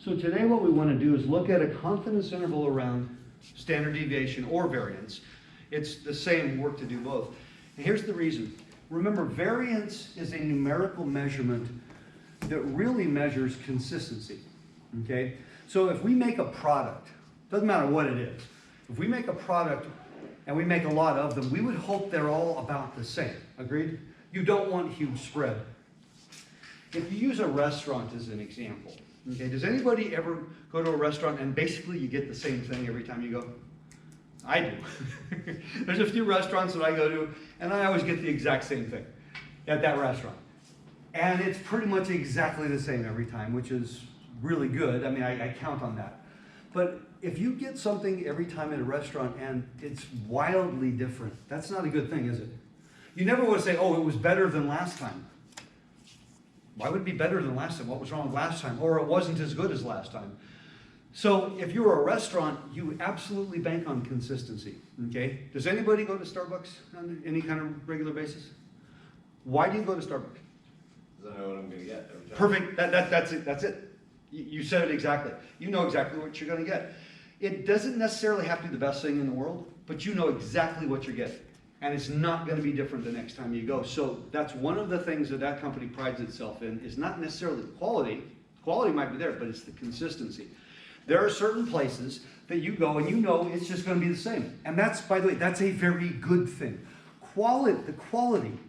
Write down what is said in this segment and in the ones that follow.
So today what we want to do is look at a confidence interval around standard deviation or variance. It's the same work to do both. And here's the reason. Remember, variance is a numerical measurement that really measures consistency, okay? So if we make a product, doesn't matter what it is, if we make a product and we make a lot of them, we would hope they're all about the same, agreed? You don't want huge spread. If you use a restaurant as an example, okay, does anybody ever go to a restaurant and basically you get the same thing every time you go? I do. There's a few restaurants that I go to and I always get the exact same thing at that restaurant. And it's pretty much exactly the same every time, which is really good. I mean, I count on that. But if you get something every time at a restaurant and it's wildly different, that's not a good thing, is it? You never want to say, oh, it was better than last time. Why would it be better than last time? What was wrong with last time? Or it wasn't as good as last time. So if you're a restaurant, you absolutely bank on consistency, okay? Does anybody go to Starbucks on any kind of regular basis? Why do you go to Starbucks? Because I know what I'm going to get every time. Perfect, that's it, that's it. You said it exactly. You know exactly what you're going to get. It doesn't necessarily have to be the best thing in the world, but you know exactly what you're getting. And it's not going to be different the next time you go. So that's one of the things that that company prides itself in, is not necessarily the quality. Quality might be there, but it's the consistency. There are certain places that you go and you know it's just going to be the same. And that's, by the way, that's a very good thing. The quality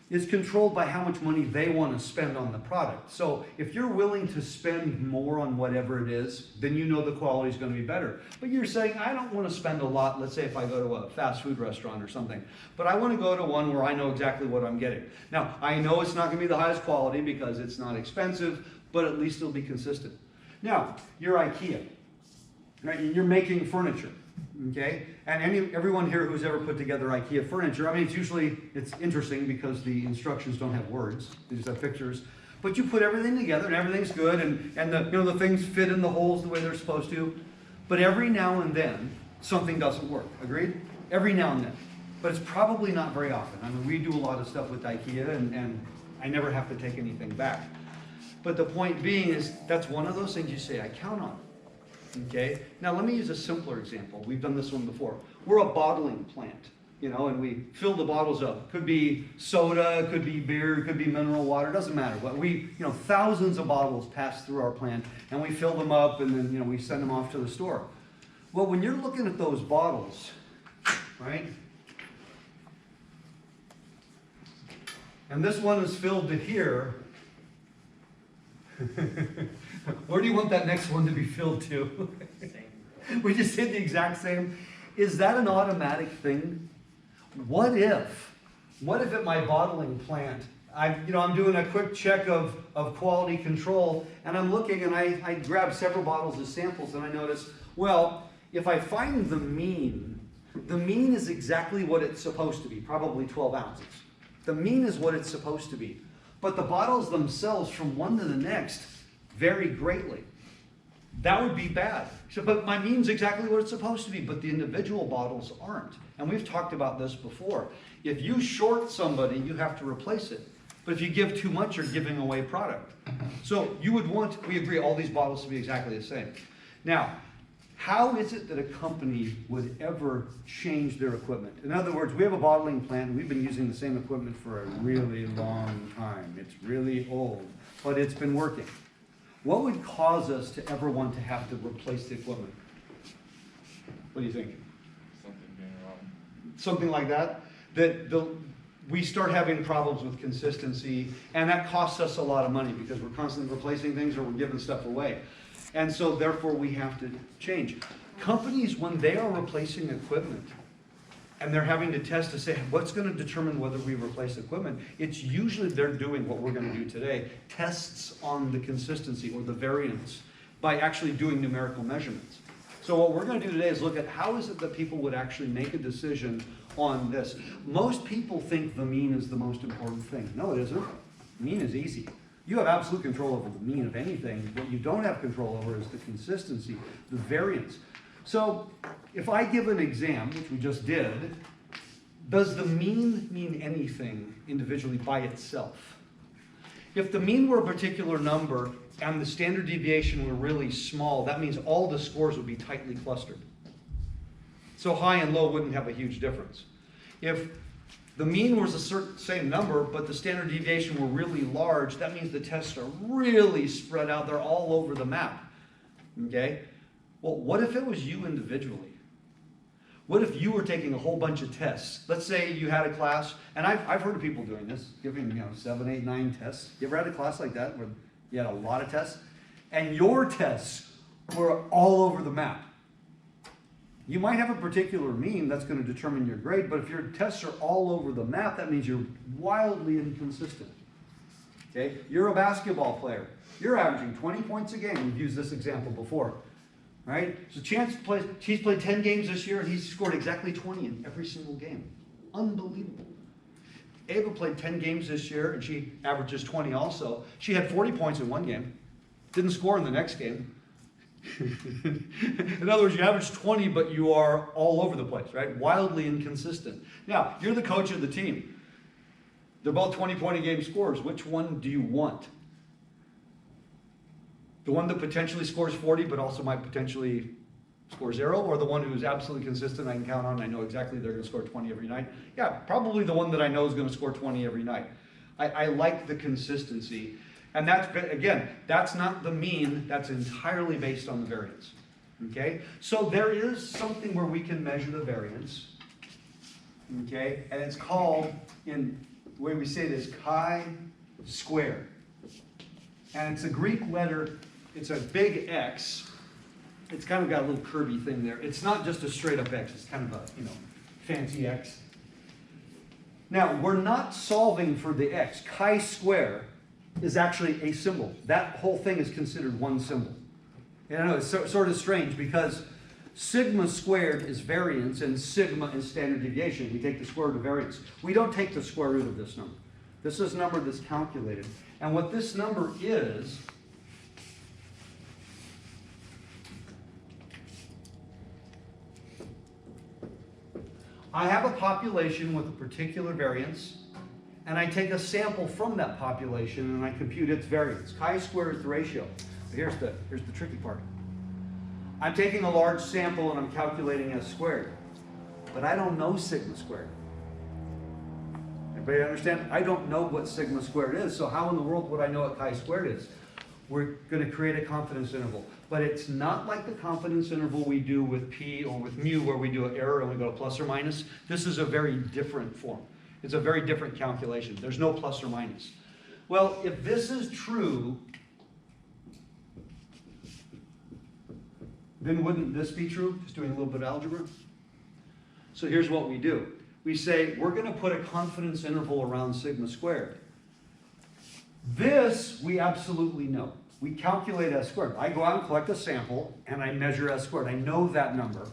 is controlled by how much money they want to spend on the product. So if you're willing to spend more on whatever it is, then you know the quality is going to be better. But you're saying, I don't want to spend a lot, let's say if I go to a fast food restaurant or something, but I want to go to one where I know exactly what I'm getting. Now, I know it's not going to be the highest quality because it's not expensive, but at least it'll be consistent. Now, you're IKEA, right? And you're making furniture. Okay, and everyone here who's ever put together IKEA furniture, I mean, it's interesting because the instructions don't have words; they just have pictures. But you put everything together, and everything's good, and the things fit in the holes the way they're supposed to. But every now and then, something doesn't work. Agreed? Every now and then, but it's probably not very often. I mean, we do a lot of stuff with IKEA, and I never have to take anything back. But the point being is, that's one of those things you say, I count on. Okay, now let me use a simpler example. We've done this one before. We're a bottling plant, and we fill the bottles up. Could be soda, could be beer, could be mineral water, doesn't matter. But thousands of bottles pass through our plant and we fill them up and then, we send them off to the store. Well, when you're looking at those bottles, right? And this one is filled to here. Where do you want that next one to be filled to? We just did the exact same. Is that an automatic thing? What if at my bottling plant, I'm doing a quick check of quality control, and I'm looking and I grab several bottles as samples and I notice, well, if I find the mean is exactly what it's supposed to be, probably 12 ounces. The mean is what it's supposed to be. But the bottles themselves from one to the next vary greatly. That would be bad. So, but my mean's exactly what it's supposed to be, but the individual bottles aren't. And we've talked about this before. If you short somebody, you have to replace it. But if you give too much, you're giving away product. So you would want, we agree, all these bottles to be exactly the same. Now, how is it that a company would ever change their equipment? In other words, we have a bottling plant, and we've been using the same equipment for a really long time. It's really old, but it's been working. What would cause us to ever want to have to replace the equipment? What do you think? Something being wrong. Something like that? We start having problems with consistency, and that costs us a lot of money because we're constantly replacing things or we're giving stuff away. And so therefore we have to change. Companies, when they are replacing equipment, and they're having to test to say, what's going to determine whether we replace equipment? It's usually they're doing what we're going to do today, tests on the consistency or the variance by actually doing numerical measurements. So what we're going to do today is look at how is it that people would actually make a decision on this. Most people think the mean is the most important thing. No, it isn't. Mean is easy. You have absolute control over the mean of anything. What you don't have control over is the consistency, the variance. So if I give an exam, which we just did, does the mean mean anything individually by itself? If the mean were a particular number, and the standard deviation were really small, that means all the scores would be tightly clustered. So high and low wouldn't have a huge difference. If the mean was a certain same number, but the standard deviation were really large, that means the tests are really spread out. They're all over the map. Okay? Well, what if it was you individually? What if you were taking a whole bunch of tests? Let's say you had a class, and I've heard of people doing this, giving 7, 8, 9 tests. You ever had a class like that where you had a lot of tests? And your tests were all over the map. You might have a particular mean that's going to determine your grade, but if your tests are all over the map, that means you're wildly inconsistent. Okay? You're a basketball player. You're averaging 20 points a game. We've used this example before. Right? So he's played 10 games this year, and he's scored exactly 20 in every single game. Unbelievable. Ava played 10 games this year, and she averages 20 also. She had 40 points in one game. Didn't score in the next game. In other words, you average 20, but you are all over the place, right? Wildly inconsistent. Now, you're the coach of the team. They're both 20-point-a-game scorers. Which one do you want? The one that potentially scores 40, but also might potentially score 0, or the one who's absolutely consistent, I can count on, I know exactly they're going to score 20 every night? Yeah, probably the one that I know is going to score 20 every night. I like the consistency. And that's, again, that's not the mean, that's entirely based on the variance. Okay? So there is something where we can measure the variance. Okay? And it's called, in the way we say it is chi-square. And it's a Greek letter, it's a big X. It's kind of got a little curvy thing there. It's not just a straight up X, it's kind of a, fancy X. Now, we're not solving for the X. Chi-square is actually a symbol. That whole thing is considered one symbol. And I know it's sort of strange because sigma squared is variance and sigma is standard deviation. We take the square root of variance. We don't take the square root of this number. This is a number that's calculated. And what this number is, I have a population with a particular variance, and I take a sample from that population and I compute its variance. Chi-square is the ratio. But here's the tricky part. I'm taking a large sample and I'm calculating S squared, but I don't know sigma squared. Everybody understand? I don't know what sigma squared is, so how in the world would I know what chi-squared is? We're going to create a confidence interval. But it's not like the confidence interval we do with p or with mu, where we do an error and we go plus or minus. This is a very different form. It's a very different calculation. There's no plus or minus. Well, if this is true, then wouldn't this be true? Just doing a little bit of algebra. So here's what we do. We say we're going to put a confidence interval around sigma squared. This we absolutely know. We calculate S squared. I go out and collect a sample and I measure S squared. I know that number.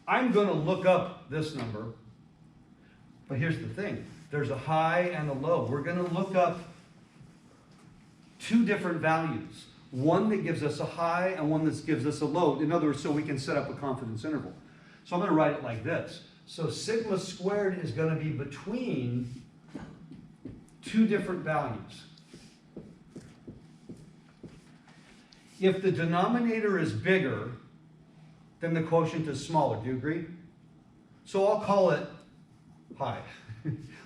I'm going to look up this number. But here's the thing. There's a high and a low. We're going to look up two different values. One that gives us a high and one that gives us a low. In other words, so we can set up a confidence interval. So I'm going to write it like this. So sigma squared is going to be between two different values. If the denominator is bigger, then the quotient is smaller. Do you agree? So I'll call it pi.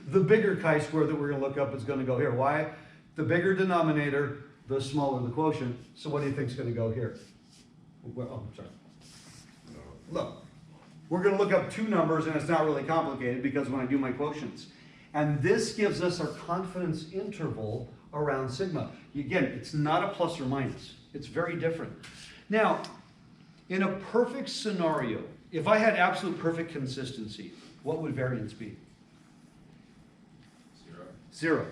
The bigger chi-square that we're going to look up is going to go here. Why? The bigger denominator, the smaller the quotient. So what do you think is going to go here? Well, oh, sorry. Look, we're going to look up two numbers, and it's not really complicated because when I do my quotients. And this gives us our confidence interval around sigma. Again, it's not a plus or minus. It's very different. Now, in a perfect scenario, if I had absolute perfect consistency, what would variance be? 0.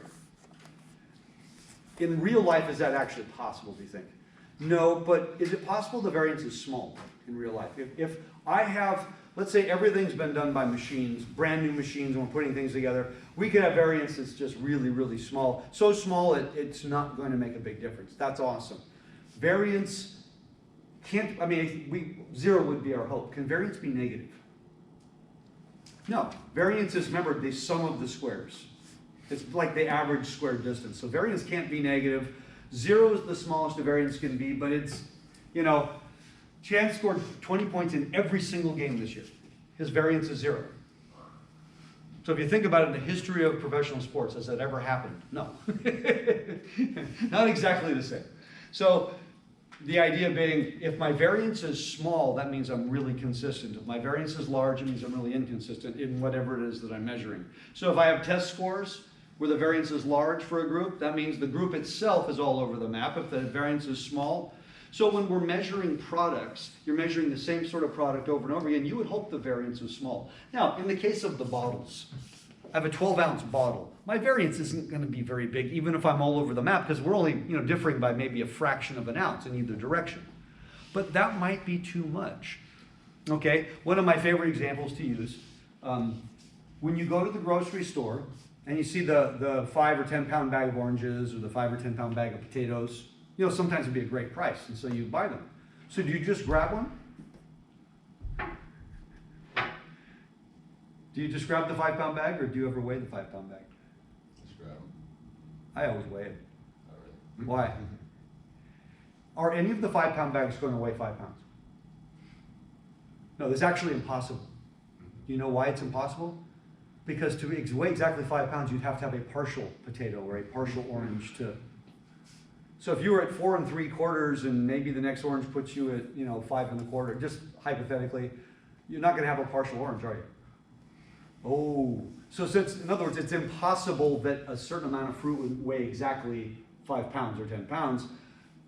In real life, is that actually possible, do you think? No, but is it possible the variance is small in real life? If I have, let's say everything's been done by machines, brand new machines, and we're putting things together, we could have variance that's just really, really small. So small, it's not going to make a big difference. That's awesome. Variance can't, 0 would be our hope. Can variance be negative? No. Variance is, remember, the sum of the squares. It's like the average square distance. So variance can't be negative. 0 is the smallest a variance can be, but it's, Chance scored 20 points in every single game this year. His variance is 0. So if you think about it in the history of professional sports, has that ever happened? No. Not exactly the same. So the idea being, if my variance is small, that means I'm really consistent. If my variance is large, it means I'm really inconsistent in whatever it is that I'm measuring. So if I have test scores where the variance is large for a group, that means the group itself is all over the map. If the variance is small, so when we're measuring products, you're measuring the same sort of product over and over again, you would hope the variance is small. Now, in the case of the bottles, I have a 12-ounce bottle. My variance isn't going to be very big, even if I'm all over the map, because we're only differing by maybe a fraction of an ounce in either direction. But that might be too much. Okay, one of my favorite examples to use, when you go to the grocery store and you see the 5 or 10 pound bag of oranges or the 5 or 10 pound bag of potatoes, sometimes it'd be a great price, and so you buy them. So do you just grab one? Do you just grab the 5 pound bag, or do you ever weigh the 5 pound bag? Just grab them. I always weigh it. Not really. Why? Are any of the 5 pound bags going to weigh 5 pounds? No, that's actually impossible. Do you know why it's impossible? Because to weigh exactly 5 pounds, you'd have to have a partial potato or a partial orange to. So if you were at 4 3/4 and maybe the next orange puts you at 5 1/4, just hypothetically, you're not going to have a partial orange, are you? Oh, so since, in other words, it's impossible that a certain amount of fruit would weigh exactly 5 pounds or 10 pounds,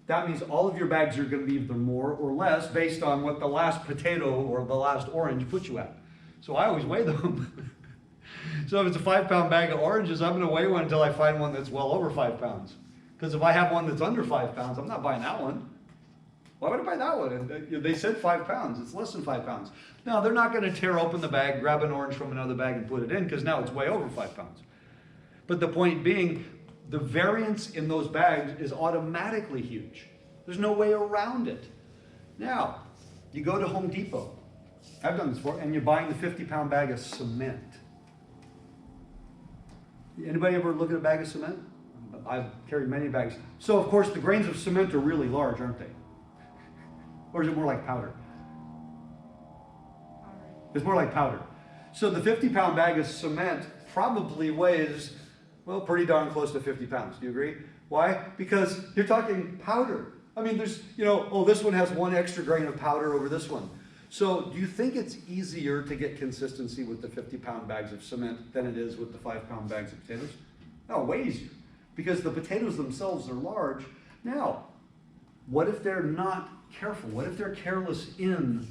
that means all of your bags are going to be either more or less based on what the last potato or the last orange put you at. So I always weigh them. So if it's a 5 pound bag of oranges, I'm going to weigh one until I find one that's well over 5 pounds. Because if I have one that's under 5 pounds, I'm not buying that one. Why would I buy that one? And they said 5 pounds. It's less than 5 pounds. Now, they're not going to tear open the bag, grab an orange from another bag and put it in, because now it's way over 5 pounds. But the point being, the variance in those bags is automatically huge. There's no way around it. Now, you go to Home Depot. I've done this before, and you're buying the 50 pound bag of cement. Anybody ever look at a bag of cement? I've carried many bags. So, of course, the grains of cement are really large, aren't they? Or is it more like powder? It's more like powder. So the 50 pound bag of cement probably weighs, well, pretty darn close to 50 pounds. Do you agree? Why? Because you're talking powder. I mean, there's, this one has 1 extra grain of powder over this one. So do you think it's easier to get consistency with the 50 pound bags of cement than it is with the 5 pound bags of potatoes? No, way easier. Because the potatoes themselves are large. Now, what if they're not careful? What if they're careless in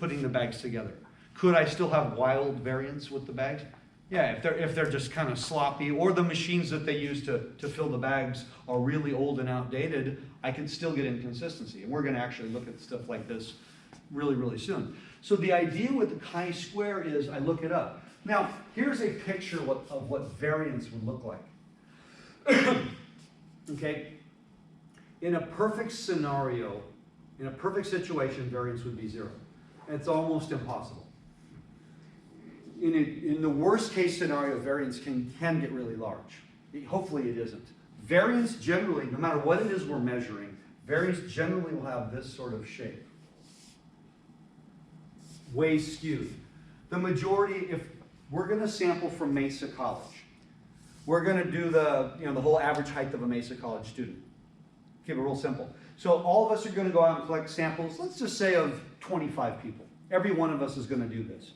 putting the bags together? Could I still have wild variance with the bags? Yeah, if they're just kind of sloppy, or the machines that they use to fill the bags are really old and outdated, I can still get inconsistency. And we're going to actually look at stuff like this really, really soon. So the idea with the chi-square is I look it up. Now, here's a picture of what variance would look like. Okay? In a perfect scenario, in a perfect situation, variance would be 0. It's almost impossible. In the worst case scenario, variance can get really large. Hopefully it isn't. Variance generally, no matter what it is we're measuring, variance generally will have this sort of shape. Way skewed. The majority, if we're going to sample from Mesa College, we're going to do the whole average height of a Mesa College student. Keep it real simple. So all of us are going to go out and collect samples, let's just say of 25 people. Every one of us is going to do this.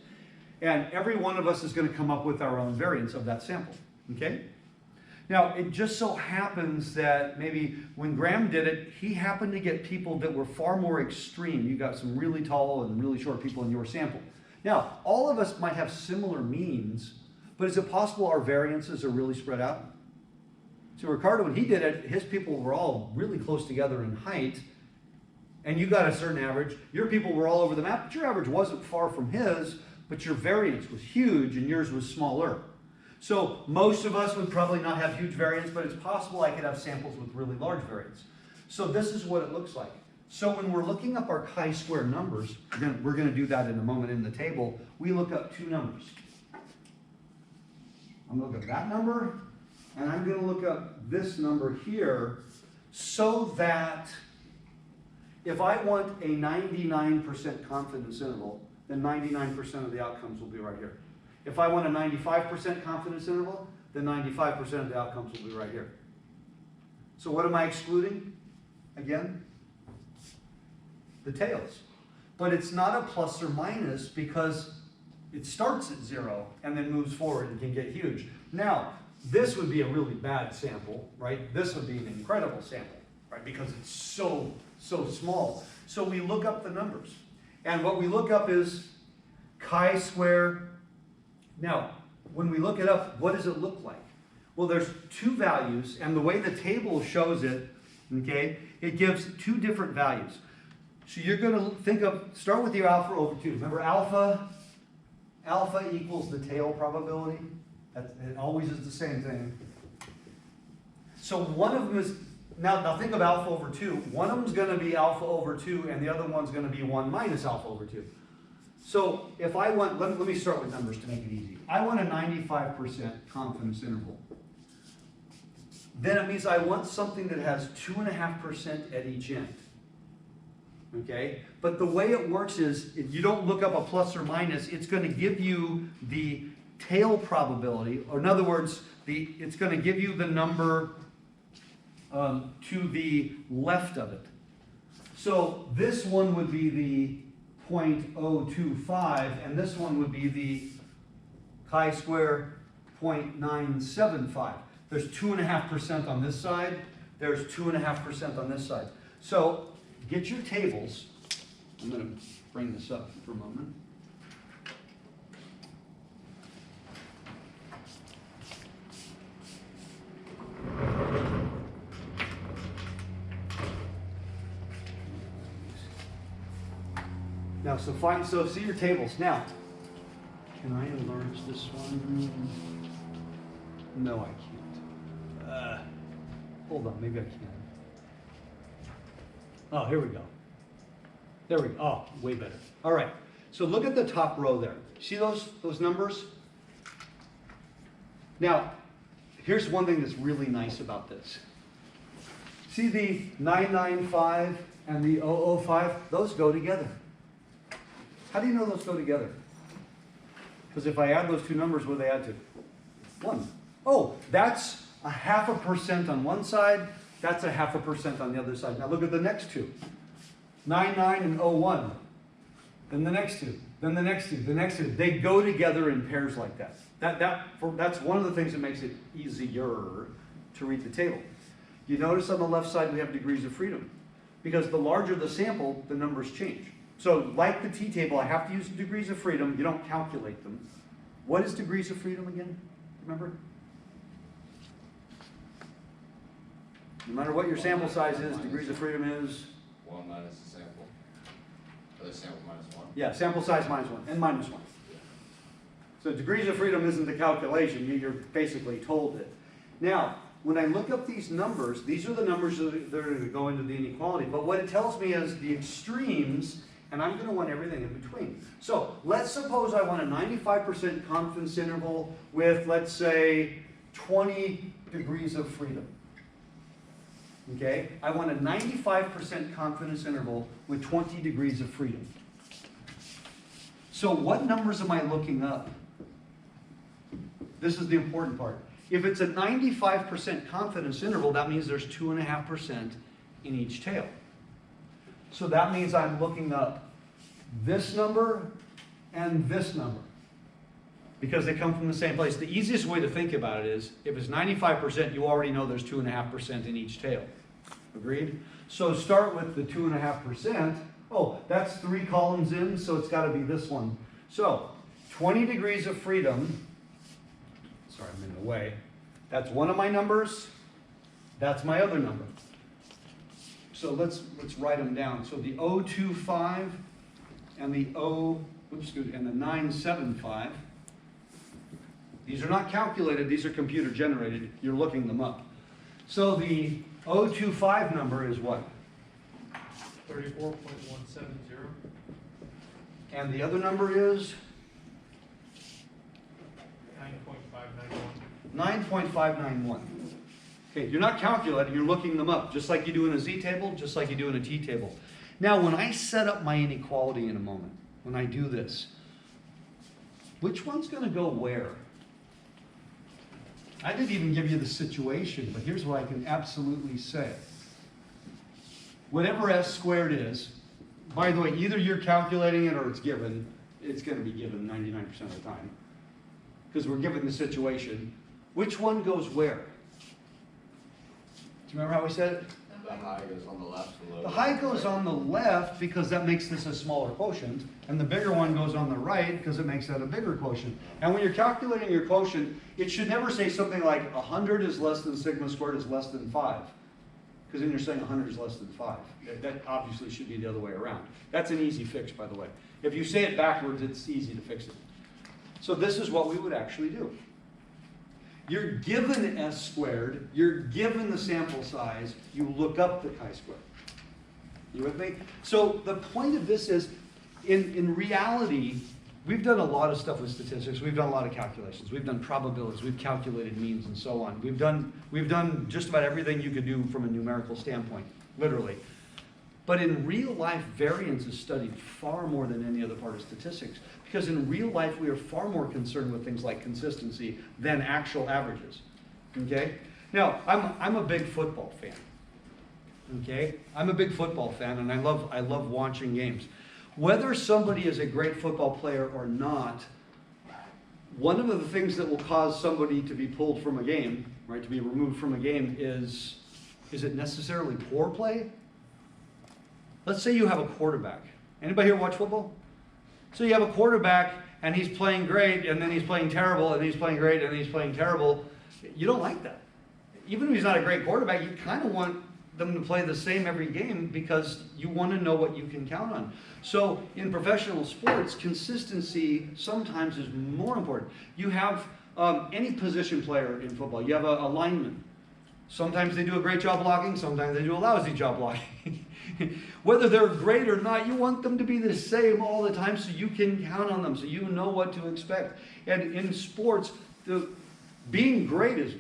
And every one of us is going to come up with our own variance of that sample. Okay? Now, it just so happens that maybe when Graham did it, he happened to get people that were far more extreme. You got some really tall and really short people in your sample. Now, all of us might have similar means, but is it possible our variances are really spread out? So Ricardo, when he did it, his people were all really close together in height, and you got a certain average. Your people were all over the map, but your average wasn't far from his, but your variance was huge and yours was smaller. So most of us would probably not have huge variance, but it's possible I could have samples with really large variance. So this is what it looks like. So when we're looking up our chi-square numbers, we're going to do that in a moment in the table, we look up 2 numbers. I'm going to look at that number, and I'm going to look up this number here, so that if I want a 99% confidence interval, then 99% of the outcomes will be right here. If I want a 95% confidence interval, then 95% of the outcomes will be right here. So what am I excluding? Again, the tails. But it's not a plus or minus because it starts at 0 and then moves forward and can get huge. Now, this would be a really bad sample, right? This would be an incredible sample, right? Because it's so small. So we look up the numbers. And what we look up is chi-square. Now, when we look it up, what does it look like? Well, there's two values, and the way the table shows it, okay, it gives two different values. So you're going to start with your alpha over 2. Remember, alpha equals the tail probability. It always is the same thing. So one of them is, now think of alpha over 2. One of them is going to be alpha over 2, and the other one's going to be 1 minus alpha over 2. So if I want, let me start with numbers to make it easy. I want a 95% confidence interval. Then it means I want something that has 2.5% at each end. Okay? But the way it works is, if you don't look up a plus or minus, it's going to give you the tail probability, or in other words, it's going to give you the number to the left of it. So this one would be the 0.025, and this one would be the chi-square 0.975. There's 2.5% on this side. There's 2.5% on this side. So get your tables. I'm going to bring this up for a moment. Now, so see your tables. Now, can I enlarge this one? No, I can't. Hold on, maybe I can. Oh, here we go. There we go. Oh, way better. All right. So look at the top row there. See those numbers? Now, here's one thing that's really nice about this. See the 995 and the 005? Those go together. How do you know those go together? Because if I add those two numbers, what do they add to? 1. Oh, that's 0.5% on one side. That's 0.5% on the other side. Now look at the next two. 99 and 01. Then the next two. Then the next two. The next two. They go together in pairs like that. That's one of the things that makes it easier to read the table. You notice on the left side we have degrees of freedom. Because the larger the sample, the numbers change. So like the t-table, I have to use degrees of freedom. You don't calculate them. What is degrees of freedom again? Remember? No matter what your sample size is, degrees of freedom is? 1 minus the sample. Or the sample minus 1. Yeah, sample size minus 1, and minus 1. So degrees of freedom isn't the calculation. You're basically told it. Now, when I look up these numbers, these are the numbers that are going to go into the inequality. But what it tells me is the extremes, and I'm going to want everything in between. So let's suppose I want a 95% confidence interval with, let's say, 20 degrees of freedom. Okay? I want a 95% confidence interval with 20 degrees of freedom. So what numbers am I looking up? This is the important part. If it's a 95% confidence interval, that means there's 2.5% in each tail. So that means I'm looking up this number and this number because they come from the same place. The easiest way to think about it is if it's 95%, you already know there's 2.5% in each tail. Agreed? So start with the 2.5%. Oh, that's 3 columns in, so it's got to be this one. So 20 degrees of freedom. Sorry, I'm in the way. That's one of my numbers. That's my other number. So let's write them down. So the 025 and the 975. These are not calculated. These are computer generated. You're looking them up. So the 025 number is what? 34.170. And the other number is? 9.591. 9.591. Okay, you're not calculating, you're looking them up, just like you do in a z-table, just like you do in a t-table. Now, when I set up my inequality in a moment, when I do this, which one's going to go where? I didn't even give you the situation, but here's what I can absolutely say. Whatever s squared is, by the way, either you're calculating it or it's given. It's going to be given 99% of the time, because we're given the situation. Which one goes where? Do you remember how we said it? The high goes on the left and low. The high goes on the left because that makes this a smaller quotient, and the bigger one goes on the right because it makes that a bigger quotient. And when you're calculating your quotient, it should never say something like 100 is less than sigma squared is less than 5. Because then you're saying 100 is less than 5. That obviously should be the other way around. That's an easy fix, by the way. If you say it backwards, it's easy to fix it. So this is what we would actually do. You're given s squared, you're given the sample size, you look up the chi-square. You with me? So the point of this is, in reality, we've done a lot of stuff with statistics. We've done a lot of calculations. We've done probabilities. We've calculated means and so on. We've done just about everything you could do from a numerical standpoint, literally. But in real life, variance is studied far more than any other part of statistics. Because in real life, we are far more concerned with things like consistency than actual averages. Okay? Now, I'm a big football fan. Okay? I'm a big football fan, and I love watching games. Whether somebody is a great football player or not, one of the things that will cause somebody to be pulled from a game, right, to be removed from a game is it necessarily poor play? Let's say you have a quarterback. Anybody here watch football? So you have a quarterback, and he's playing great, and then he's playing terrible, and he's playing great, and he's playing terrible. You don't like that. Even if he's not a great quarterback, you kind of want them to play the same every game because you want to know what you can count on. So in professional sports, consistency sometimes is more important. You have any position player in football. You have a lineman. Sometimes they do a great job blocking, sometimes they do a lousy job blocking. Whether they're great or not, you want them to be the same all the time so you can count on them, so you know what to expect. And in sports, being great is,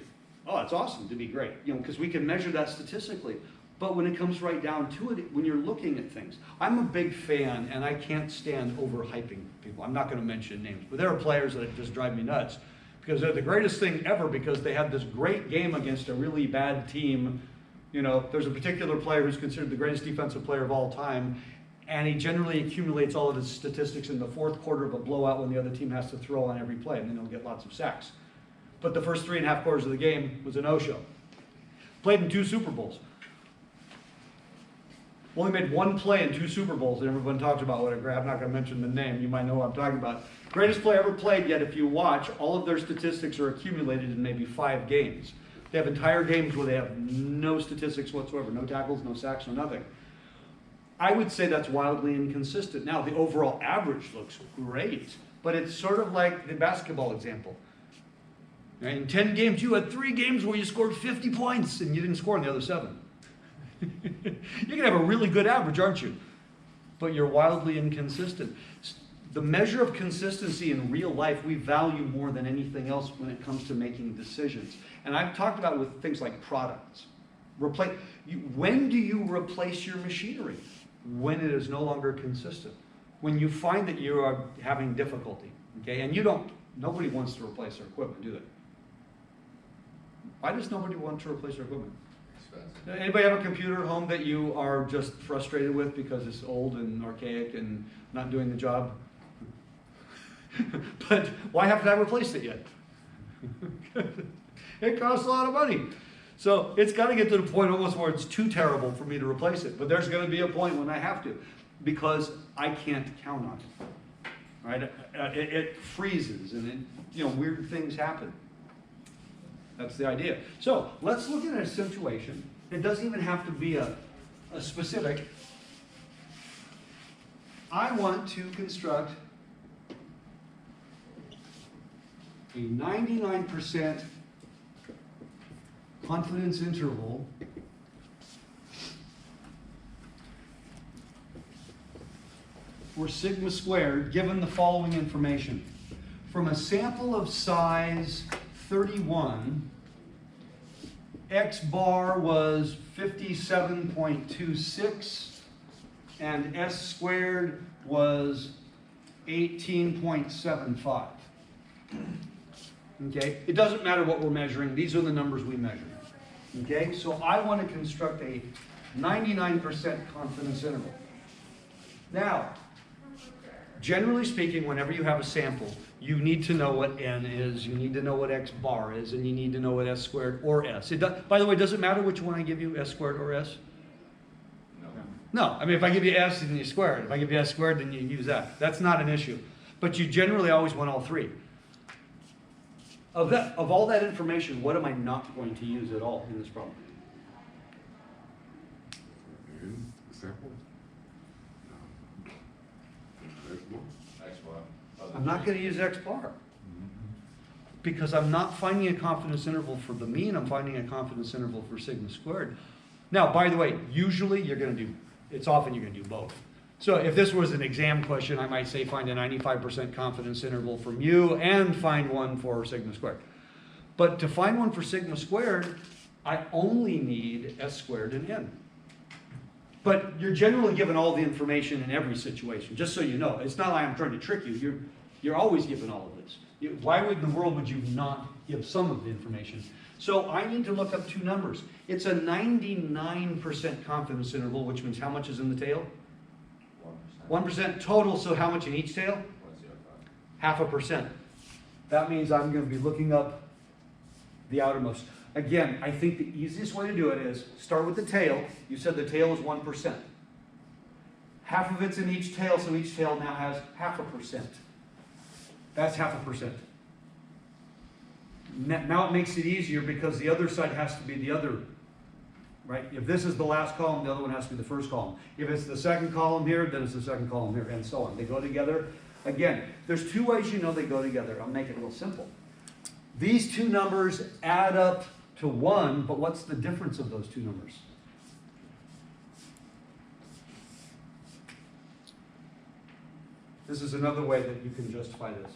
it's awesome to be great, because we can measure that statistically. But when it comes right down to it, when you're looking at things, I'm a big fan, and I can't stand overhyping people. I'm not going to mention names, but there are players that just drive me nuts because they're the greatest thing ever because they had this great game against a really bad team. There's a particular player who's considered the greatest defensive player of all time, and he generally accumulates all of his statistics in the fourth quarter of a blowout when the other team has to throw on every play, and then he'll get lots of sacks. But the first 3.5 quarters of the game was a no-show. Played in 2 Super Bowls. Only made 1 play in 2 Super Bowls, and everyone talks about what I'm not going to mention the name. You might know what I'm talking about. Greatest player ever played, yet if you watch, all of their statistics are accumulated in maybe 5 games. They have entire games where they have no statistics whatsoever, no tackles, no sacks, no nothing. I would say that's wildly inconsistent. Now, the overall average looks great, but it's sort of like the basketball example. In 10 games, you had 3 games where you scored 50 points, and you didn't score in the other 7. You can have a really good average, aren't you? But you're wildly inconsistent. The measure of consistency in real life we value more than anything else when it comes to making decisions. And I've talked about it with things like products. When do you replace your machinery? When it is no longer consistent. When you find that you are having difficulty. Okay? And nobody wants to replace their equipment, do they? Why does nobody want to replace their equipment? Expensive. Anybody have a computer at home that you are just frustrated with because it's old and archaic and not doing the job? But why haven't I replaced it yet? It costs a lot of money. So it's got to get to the point almost where it's too terrible for me to replace it. But there's going to be a point when I have to because I can't count on it. Right? It freezes and weird things happen. That's the idea. So let's look at a situation. It doesn't even have to be a specific. I want to construct a 99% confidence interval for sigma squared given the following information. From a sample of size 31 X bar was 57.26, and S squared was 18.75. Okay, it doesn't matter what we're measuring, these are the numbers we measure. Okay, so I want to construct a 99% confidence interval. Now, generally speaking, whenever you have a sample, you need to know what n is, you need to know what x bar is, and you need to know what s squared or s. By the way, does it matter which one I give you, s squared or s? No. No, I mean, if I give you s, then you square it. If I give you s squared, then you use that. That's not an issue. But you generally always want all three. Of all that information, what am I not going to use at all in this problem? And the sample. X bar. X bar. I'm not going to use x bar. Because I'm not finding a confidence interval for the mean, I'm finding a confidence interval for sigma squared. Now, by the way, usually it's often you're going to do both. So if this was an exam question, I might say find a 95% confidence interval for mu and find one for sigma squared. But to find one for sigma squared, I only need s squared and n. But you're generally given all the information in every situation, just so you know. It's not like I'm trying to trick you. You're always given all of this. Why in the world would you not give some of the information? So I need to look up two numbers. It's a 99% confidence interval, which means how much is in the tail? 1%. 1% total, so how much in each tail? 105. 0.5%. That means I'm going to be looking up the outermost. Again, I think the easiest way to do it is start with the tail. You said the tail is 1%. Half of it's in each tail, so each tail now has 0.5%. That's 0.5%. Now it makes it easier because the other side has to be the other, right? If this is the last column, the other one has to be the first column. If it's the second column here, then it's the second column here, and so on. They go together. Again, there's two ways you know they go together. I'll make it real simple. These two numbers add up to 1, but what's the difference of those two numbers? This is another way that you can justify this.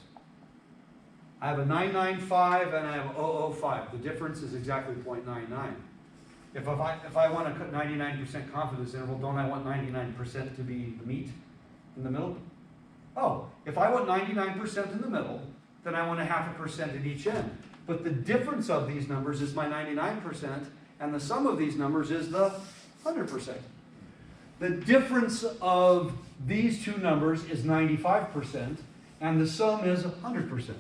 I have a 995 and I have 005. The difference is exactly 0.99. If I want to cut 99% confidence interval, don't I want 99% to be the meat in the middle? Oh, if I want 99% in the middle, then I want a 0.5% at each end. But the difference of these numbers is my 99%, and the sum of these numbers is the 100%. The difference of these two numbers is 95%, and the sum is 100%.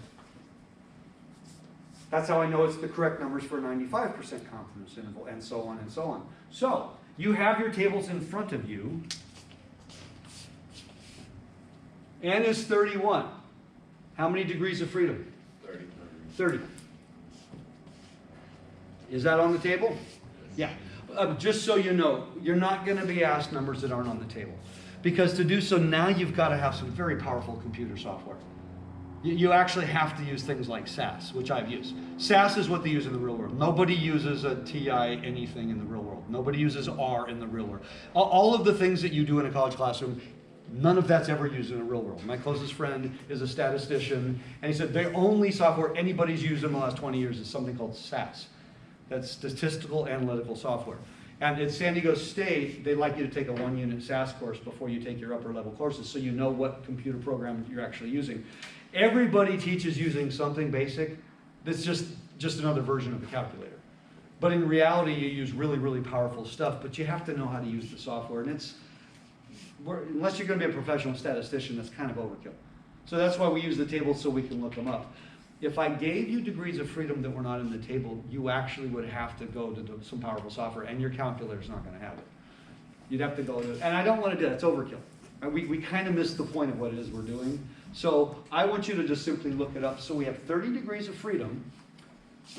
That's how I know it's the correct numbers for a 95% confidence interval, and so on and so on. So, you have your tables in front of you. N is 31. How many degrees of freedom? 30. 30. Is that on the table? Yeah. Just so you know, you're not going to be asked numbers that aren't on the table. Because to do so, now you've got to have some very powerful computer software. You actually have to use things like SAS, which I've used. SAS is what they use in the real world. Nobody uses a TI anything in the real world. Nobody uses R in the real world. All of the things that you do in a college classroom, none of that's ever used in the real world. My closest friend is a statistician, and he said the only software anybody's used in the last 20 years is something called SAS. That's statistical analytical software. And at San Diego State, they like you to take a 1-unit SAS course before you take your upper level courses, so you know what computer program you're actually using. Everybody teaches using something basic that's just another version of a calculator. But in reality, you use really, really powerful stuff, but you have to know how to use the software. And unless you're going to be a professional statistician, that's kind of overkill. So that's why we use the tables so we can look them up. If I gave you degrees of freedom that were not in the table, you actually would have to go to some powerful software, and your calculator's not going to have it. You'd have to go to, and I don't want to do that, it's overkill. We kind of missed the point of what it is we're doing. So I want you to just simply look it up. So we have 30 degrees of freedom,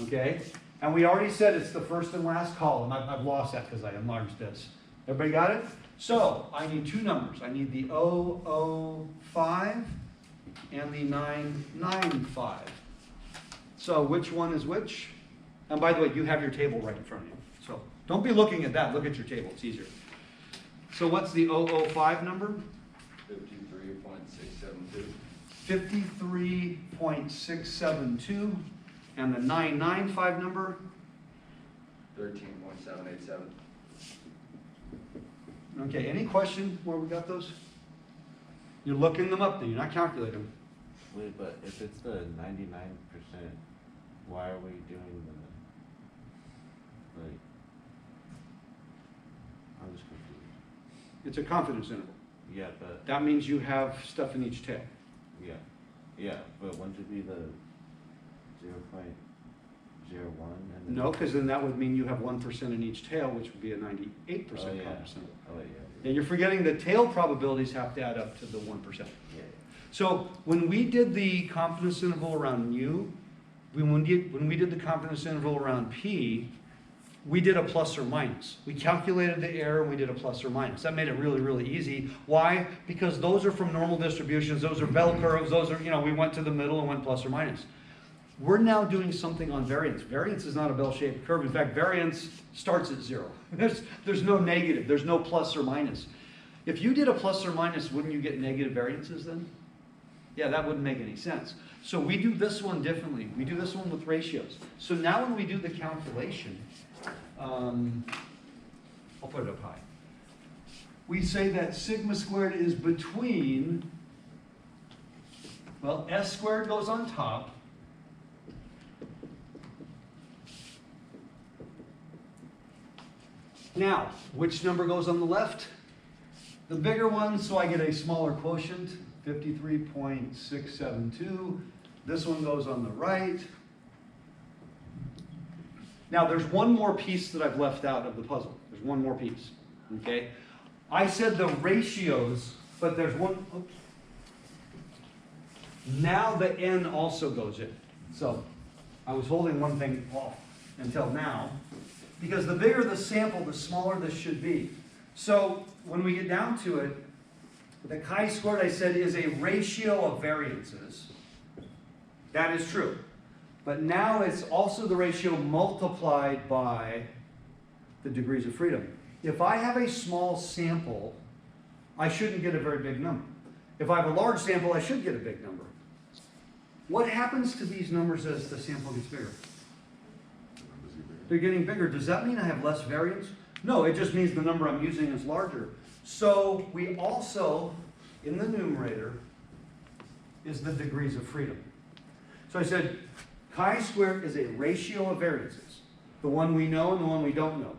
okay? And we already said it's the first and last column. I've lost that because I enlarged this. Everybody got it? So I need two numbers. I need the 005 and the 995. So which one is which? And by the way, you have your table right in front of you. So don't be looking at that. Look at your table. It's easier. So what's the 005 number? 53.672. 53.672. And the 995 number? 13.787. Okay, any question where we got those? You're looking them up, then you're not calculating them. Wait, but if it's the 99%, why are we doing the, like, I'm just confused. It's a confidence interval. Yeah, but, That means you have stuff in each tail. yeah, but wouldn't it be the 0.01 and then? No, because then that would mean you have 1% in each tail, which would be a 98% Oh, yeah. confidence interval. Oh, yeah. And you're forgetting the tail probabilities have to add up to the 1%. Yeah. So when we did the confidence interval around mu, when we did the confidence interval around p, we did a plus or minus. We calculated the error and we did a plus or minus. That made it really, really easy. Why? Because those are from normal distributions, those are bell curves, those are, we went to the middle and went plus or minus. We're now doing something on variance. Variance is not a bell-shaped curve. In fact, variance starts at 0. There's no negative, there's no plus or minus. If you did a plus or minus, wouldn't you get negative variances then? Yeah, that wouldn't make any sense. So we do this one differently. We do this one with ratios. So now when we do the calculation, I'll put it up high. We say that sigma squared is between, well, s squared goes on top, now, which number goes on the left? The bigger one, so I get a smaller quotient, 53.672. This one goes on the right. Now, there's one more piece that I've left out of the puzzle. There's one more piece, okay? I said the ratios, but there's one, oops. Now the n also goes in. So I was holding one thing off until now, because the bigger the sample, the smaller this should be. So when we get down to it, the chi-squared, I said, is a ratio of variances. That is true. But now it's also the ratio multiplied by the degrees of freedom. If I have a small sample, I shouldn't get a very big number. If I have a large sample, I should get a big number. What happens to these numbers as the sample gets bigger? They're getting bigger. Does that mean I have less variance? No, it just means the number I'm using is larger. So we also, in the numerator, is the degrees of freedom. So I said, chi-squared is a ratio of variances, the one we know and the one we don't know,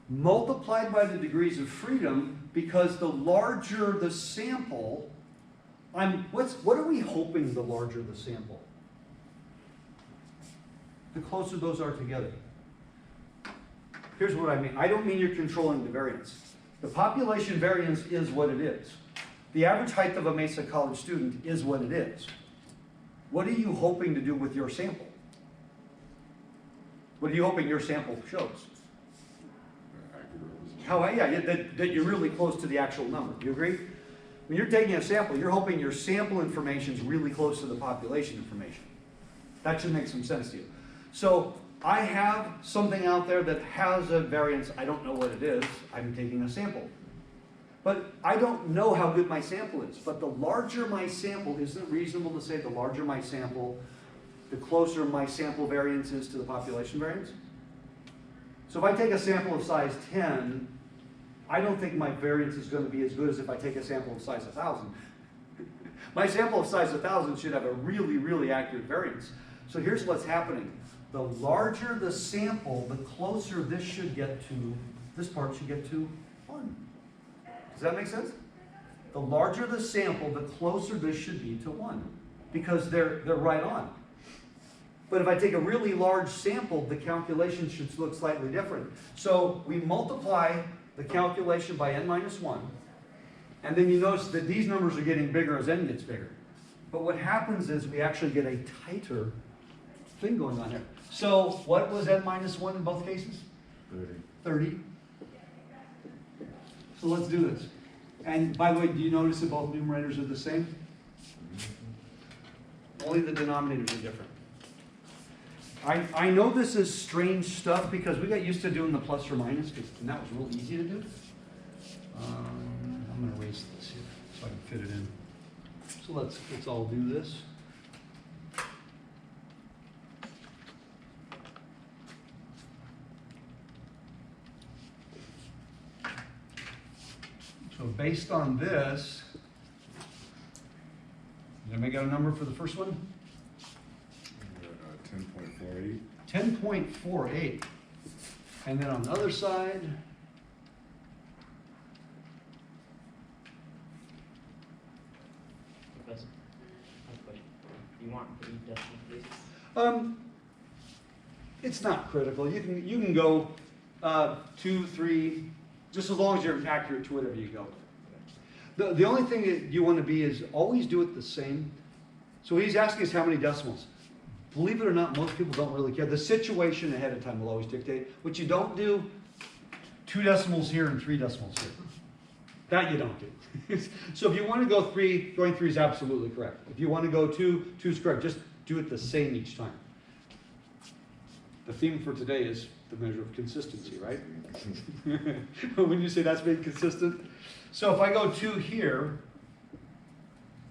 multiplied by the degrees of freedom, because the larger the sample, what are we hoping the larger the sample? The closer those are together. Here's what I mean. I don't mean you're controlling the variance. The population variance is what it is. The average height of a Mesa College student is what it is. What are you hoping to do with your sample? What are you hoping your sample shows? That you're really close to the actual number. Do you agree? When you're taking a sample, you're hoping your sample information is really close to the population information. That should make some sense to you. So I have something out there that has a variance. I don't know what it is. I'm taking a sample. But I don't know how good my sample is. But the larger my sample, isn't it reasonable to say the larger my sample, the closer my sample variance is to the population variance? So if I take a sample of size 10, I don't think my variance is going to be as good as if I take a sample of size 1,000. My sample of size 1,000 should have a really, really accurate variance. So here's what's happening. The larger the sample, the closer this should get to, this part should get to 1. Does that make sense? The larger the sample, the closer this should be to 1, because they're right on. But if I take a really large sample, the calculation should look slightly different. So we multiply the calculation by n minus 1, and then you notice that these numbers are getting bigger as n gets bigger. But what happens is we actually get a tighter thing going on here. So what was n minus 1 in both cases? 30. So let's do this. And by the way, do you notice that both numerators are the same? Only the denominators are different. I know this is strange stuff because we got used to doing the plus or minus, and that was real easy to do. I'm going to erase this here so I can fit it in. So let's all do this. based on this, did anybody got a number for the first one? 10.48. 10.48. And then on the other side, Professor, I have a question. Do you want 3 decimal places? it's not critical. You can go 2, 3, just as long as you're accurate to whatever you go. The only thing that you want to be is always do it the same. So he's asking us how many decimals. Believe it or not, most people don't really care. The situation ahead of time will always dictate. What you don't do, 2 decimals here and 3 decimals here. That you don't do. So if you want to go 3, going 3 is absolutely correct. If you want to go 2, 2 is correct. Just do it the same each time. The theme for today is the measure of consistency, right? When you say that's being consistent. So if I go 2 here,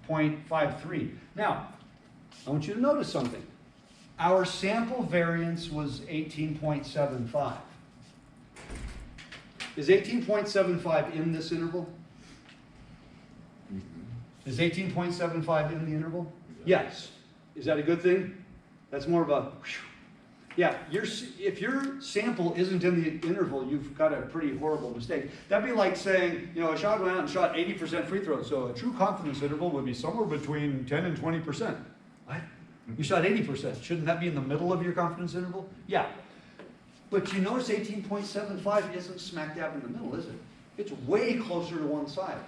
0.53. Now, I want you to notice something. Our sample variance was 18.75. Is 18.75 in this interval? Is 18.75 in the interval? Yes. Is that a good thing? That's more of a, whew. Yeah, if your sample isn't in the interval, you've got a pretty horrible mistake. That'd be like saying, you know, a shot went out and shot 80% free throws, so a true confidence interval would be somewhere between 10 and 20%. What? You shot 80%. Shouldn't that be in the middle of your confidence interval? Yeah. But you notice 18.75 isn't smack dab in the middle, is it? It's way closer to one side.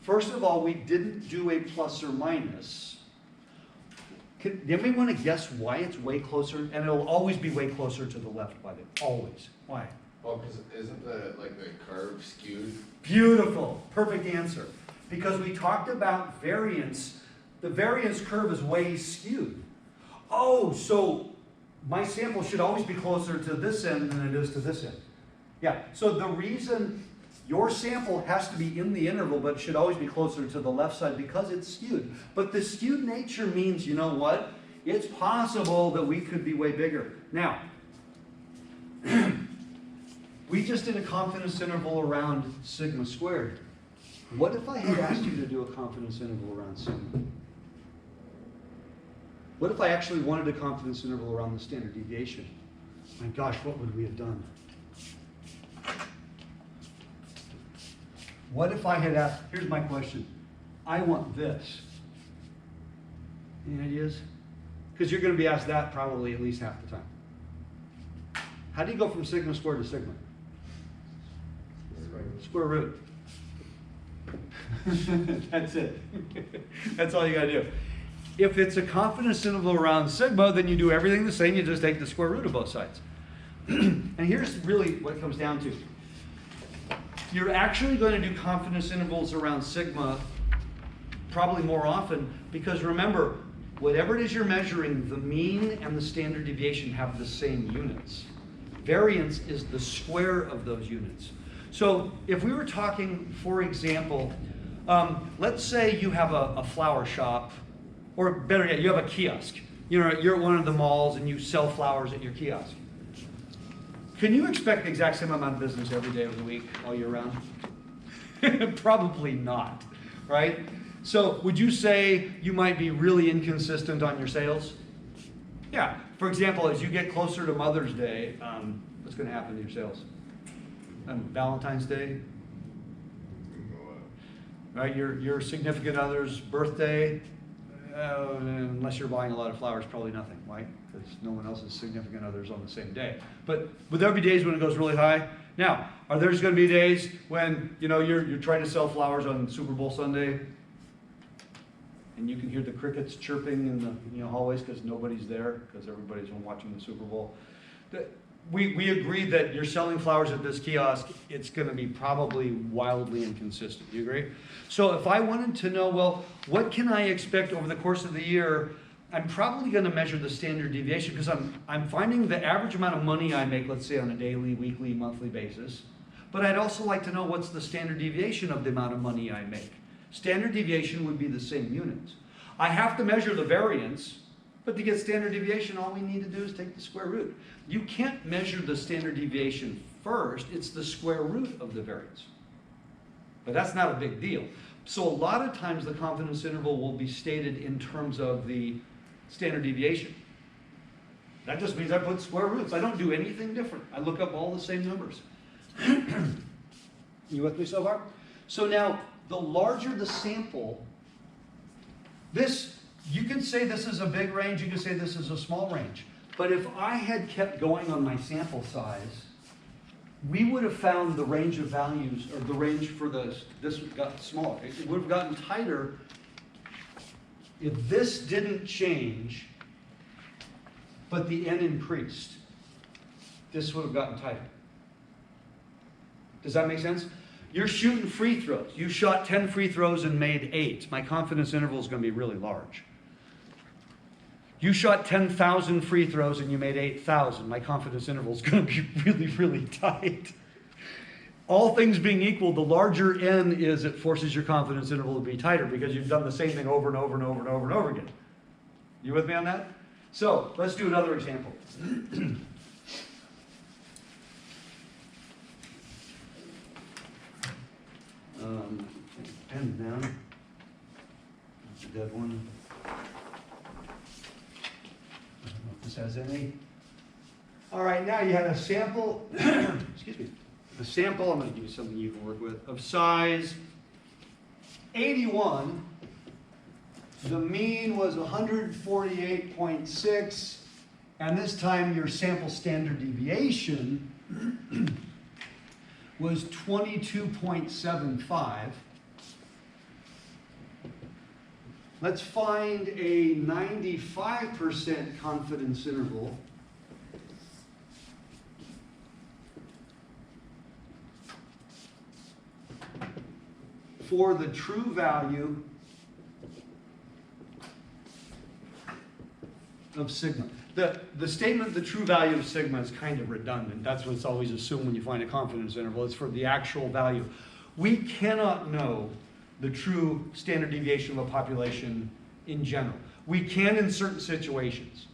First of all, we didn't do a plus or minus. Does anybody want to guess why it's way closer? And it'll always be way closer to the left, by the way. Always. Why? Well, because isn't the curve skewed? Beautiful. Perfect answer. Because we talked about variance. The variance curve is way skewed. Oh, so my sample should always be closer to this end than it is to this end. Yeah, so the reason your sample has to be in the interval but should always be closer to the left side because it's skewed. But the skewed nature means, you know what? It's possible that we could be way bigger. Now, we just did a confidence interval around sigma squared. What if I had asked you to do a confidence interval around sigma? What if I actually wanted a confidence interval around the standard deviation? My gosh, what would we have done? What if I had asked, here's my question, I want this. Any ideas? Because you're going to be asked that probably at least half the time. How do you go from sigma squared to sigma? Square root. That's it. That's all you got to do. If it's a confidence interval around sigma, then you do everything the same, you just take the square root of both sides. And here's really what it comes down to. You're actually going to do confidence intervals around sigma probably more often because remember, whatever it is you're measuring, the mean and the standard deviation have the same units. Variance is the square of those units. So if we were talking, for example, let's say you have a flower shop, or better yet, you have a kiosk. You're at one of the malls and you sell flowers at your kiosk. Can you expect the exact same amount of business every day of the week, all year round? Probably not, right? So would you say you might be really inconsistent on your sales? Yeah. For example, as you get closer to Mother's Day, what's going to happen to your sales? Valentine's Day, right? Your significant other's birthday, unless you're buying a lot of flowers, probably nothing, right? Because no one else's significant other's on the same day. But will there be days when it goes really high? Now, are there going to be days when you're trying to sell flowers on Super Bowl Sunday, and you can hear the crickets chirping in the hallways because nobody's there because everybody's home watching the Super Bowl? We agreed that you're selling flowers at this kiosk, it's going to be probably wildly inconsistent. Do you agree? So if I wanted to know, well, what can I expect over the course of the year, I'm probably going to measure the standard deviation because I'm finding the average amount of money I make, let's say on a daily, weekly, monthly basis. But I'd also like to know what's the standard deviation of the amount of money I make. Standard deviation would be the same units. I have to measure the variance, but to get standard deviation, all we need to do is take the square root. You can't measure the standard deviation first, it's the square root of the variance. But that's not a big deal. So a lot of times the confidence interval will be stated in terms of the standard deviation. That just means I put square roots. I don't do anything different. I look up all the same numbers. You with me so far? So now, the larger the sample, this, you can say this is a big range, you can say this is a small range. But if I had kept going on my sample size, we would have found the range of values, or the range for this got smaller. It would have gotten tighter if this didn't change, but the n increased. This would have gotten tighter. Does that make sense? You're shooting free throws. You shot 10 free throws and made 8. My confidence interval is going to be really large. You shot 10,000 free throws and you made 8,000. My confidence interval is going to be really, really tight. All things being equal, the larger n is, it forces your confidence interval to be tighter because you've done the same thing over and over and over and over and over again. You with me on that? So, let's do another example. Pen down. That's a dead one. I don't know if this has any. All right, now you had a sample, excuse me, a sample, I'm going to give you something you can work with, of size 81. The mean was 148.6, and this time your sample standard deviation was 22.75. Let's find a 95% confidence interval for the true value of sigma. The statement, the true value of sigma, is kind of redundant. That's what's always assumed when you find a confidence interval. It's for the actual value. We cannot know the true standard deviation of a population in general. We can in certain situations.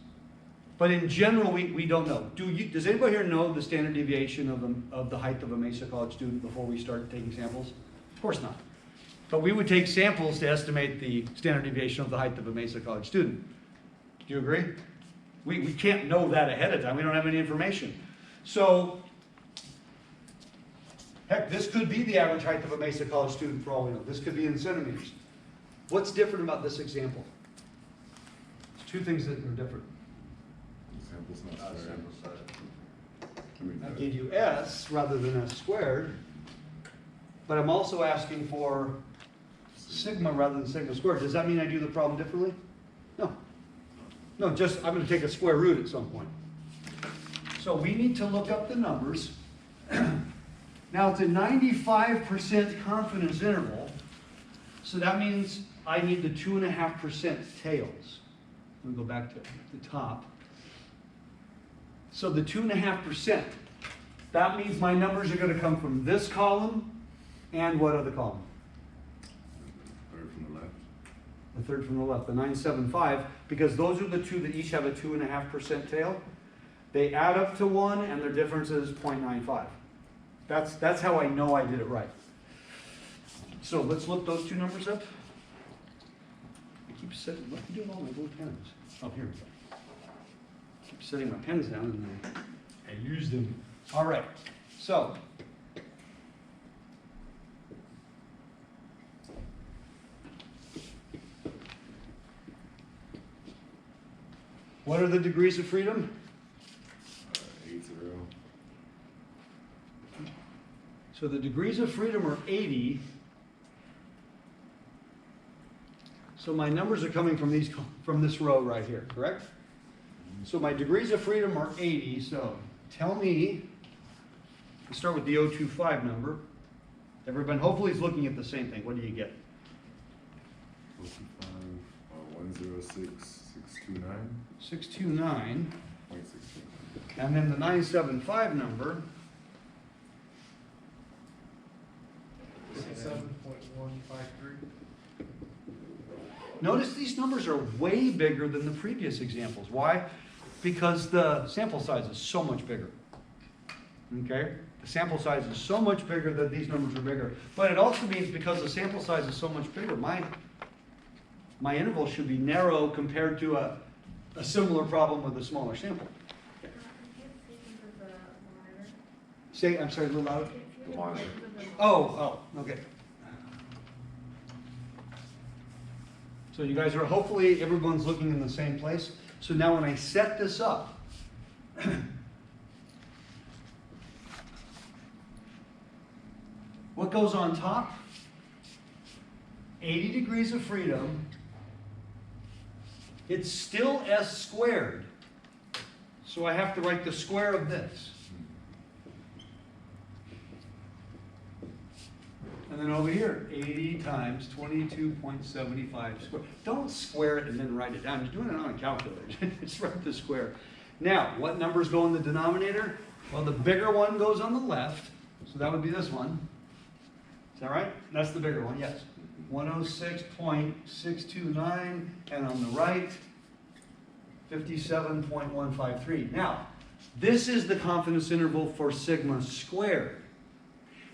But in general, we don't know. Does anybody here know the standard deviation of the height of a Mesa College student before we start taking samples? Of course not. But we would take samples to estimate the standard deviation of the height of a Mesa College student. Do you agree? We can't know that ahead of time. We don't have any information. So, heck, this could be the average height of a Mesa College student for all we know. This could be in centimeters. What's different about this example? There's two things that are different. The sample's not squared. Sample size. I mean, I gave you S rather than S squared, but I'm also asking for sigma rather than sigma squared. Does that mean I do the problem differently? No. No, just I'm going to take a square root at some point. So we need to look up the numbers. Now it's a 95% confidence interval, so that means I need the 2.5% tails. Let me go back to the top. So the 2.5%, that means my numbers are going to come from this column and what other column? Third from the left. The third from the left, the 975, because those are the two that each have a 2.5% tail. They add up to 1 and their difference is 0.95. That's how I know I did it right. So let's look those two numbers up. I keep setting, what are you doing all my blue pens? Oh, here we go. Keep setting my pens down and I use them. All right, so. What are the degrees of freedom? 80. So the degrees of freedom are 80. So my numbers are coming from this row right here, correct? So my degrees of freedom are 80. So tell me, let's start with the 025 number. Everyone hopefully is looking at the same thing. What do you get? 45, 106, 629. 629. 0.629. And then the 975 number, 7.153. notice these numbers are way bigger than the previous examples. Why? Because the sample size is so much bigger. Okay? The sample size is so much bigger that these numbers are bigger. But it also means because the sample size is so much bigger, my interval should be narrow compared to a similar problem with a smaller sample. Say, I'm sorry, a little louder. The monitor. Oh, okay. So you guys are, hopefully everyone's looking in the same place. So now when I set this up, what goes on top? 80 degrees of freedom. It's still s squared. So I have to write the square of this. And then over here, 80 times 22.75 squared. Don't square it and then write it down. You're doing it on a calculator. Just write the square. Now, what numbers go in the denominator? Well, the bigger one goes on the left. So that would be this one. Is that right? That's the bigger one, yes. 106.629. And on the right, 57.153. Now, this is the confidence interval for sigma squared.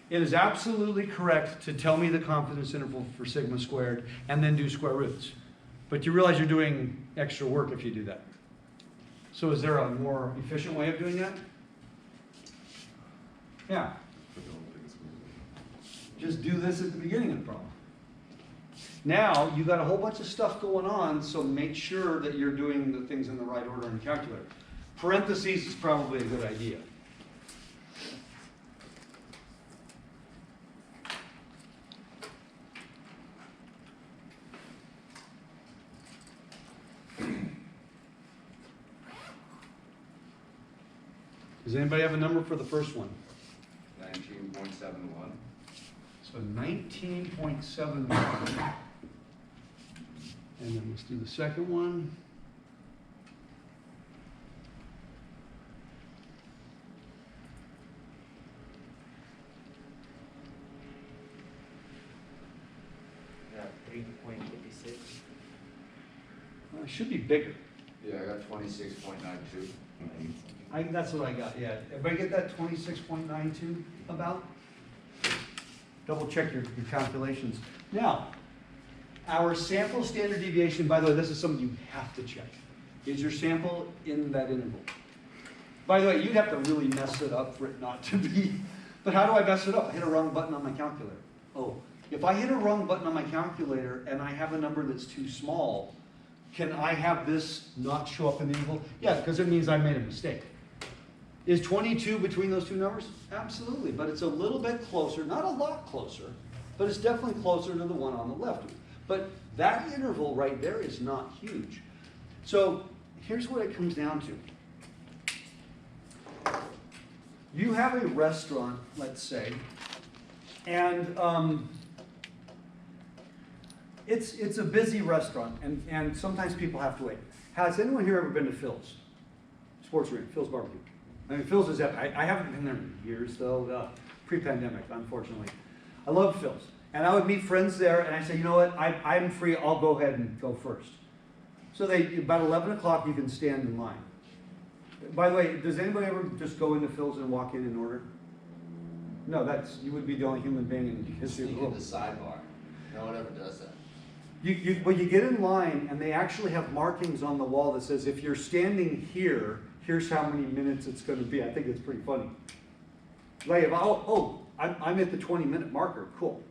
It is absolutely correct to tell me the confidence interval for sigma squared and then do square roots. But you realize you're doing extra work if you do that. So is there a more efficient way of doing that? Yeah. But I don't think it's gonna be- Just do this at the beginning of the problem. Now, you got a whole bunch of stuff going on, so make sure that you're doing the things in the right order in the calculator. Parentheses is probably a good idea. Does anybody have a number for the first one? 19.71. So 19.71. And then let's do the second one. Yeah, 3.56. It should be bigger. Yeah, I got 26.92. That's what I got, yeah. Everybody get that 26.92 about? Double check your calculations. Now, our sample standard deviation, by the way, this is something you have to check. Is your sample in that interval? By the way, you'd have to really mess it up for it not to be. But how do I mess it up? I hit a wrong button on my calculator. Oh, if I hit a wrong button on my calculator and I have a number that's too small, can I have this not show up in the interval? Yeah, because it means I made a mistake. Is 22 between those two numbers? Absolutely, but it's a little bit closer, not a lot closer, but it's definitely closer to the one on the left. But that interval right there is not huge. So here's what it comes down to. You have a restaurant, let's say, and it's a busy restaurant, and sometimes people have to wait. Has anyone here ever been to Phil's? Sports Arena, Phil's Barbecue. I mean, Phil's is, I haven't been there in years though, pre-pandemic, unfortunately. I love Phil's. And I would meet friends there and I say, you know what, I'm free, I'll go ahead and go first. So about 11 o'clock you can stand in line. By the way, does anybody ever just go into Phil's and walk in and order? No, you would be the only human being in history of the Sneak in world. the sidebar. No one ever does that. Well, you get in line and they actually have markings on the wall that says if you're standing here, here's how many minutes it's going to be. I think it's pretty funny. Like, if I'm at the 20-minute marker, cool.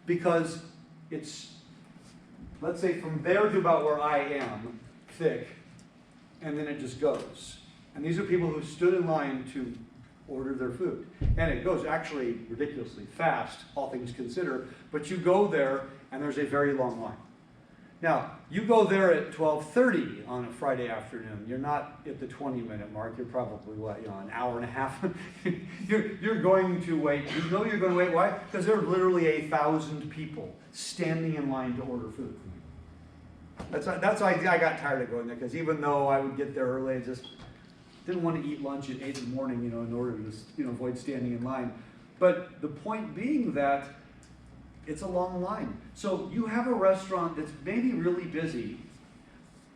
Because it's, let's say from there to about where I am, thick, and then it just goes. And these are people who stood in line to order their food. And it goes actually ridiculously fast, all things considered, but you go there and there's a very long line. Now, you go there at 12:30 on a Friday afternoon. You're not at the 20-minute mark. You're probably, an hour and a half. you're going to wait. You know you're going to wait. Why? Because there are literally 1,000 people standing in line to order food. That's why I got tired of going there, because even though I would get there early, I just didn't want to eat lunch at 8 in the morning, in order to avoid standing in line. But the point being that it's a long line. So you have a restaurant that's maybe really busy,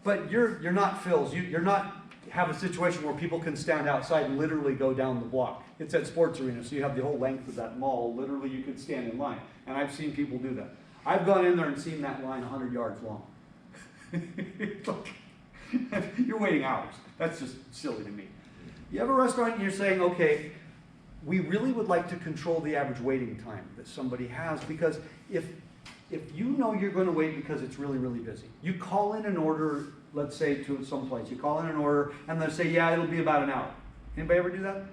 but you're not Phil's. You're not have a situation where people can stand outside and literally go down the block. It's at Sports Arena, so you have the whole length of that mall. Literally, you could stand in line. And I've seen people do that. I've gone in there and seen that line 100 yards long. It's like, you're waiting hours. That's just silly to me. You have a restaurant and you're saying, okay, we really would like to control the average waiting time that somebody has, because if you know you're going to wait because it's really, really busy, you call in an order, let's say to some place, you call in an order and they'll say, yeah, it'll be about an hour. Anybody ever do that?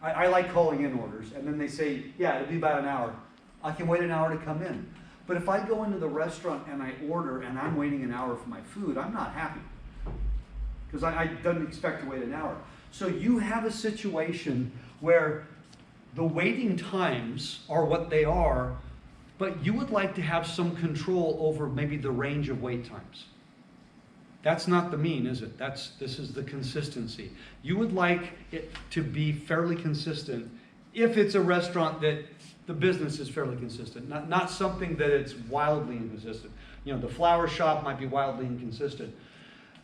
I like calling in orders, and then they say, yeah, it'll be about an hour. I can wait an hour to come in. But if I go into the restaurant and I order and I'm waiting an hour for my food, I'm not happy, because I don't expect to wait an hour. So you have a situation where the waiting times are what they are, but you would like to have some control over maybe the range of wait times. That's not the mean, is it? This is the consistency. You would like it to be fairly consistent if it's a restaurant that the business is fairly consistent, not something that it's wildly inconsistent. You know, the flower shop might be wildly inconsistent.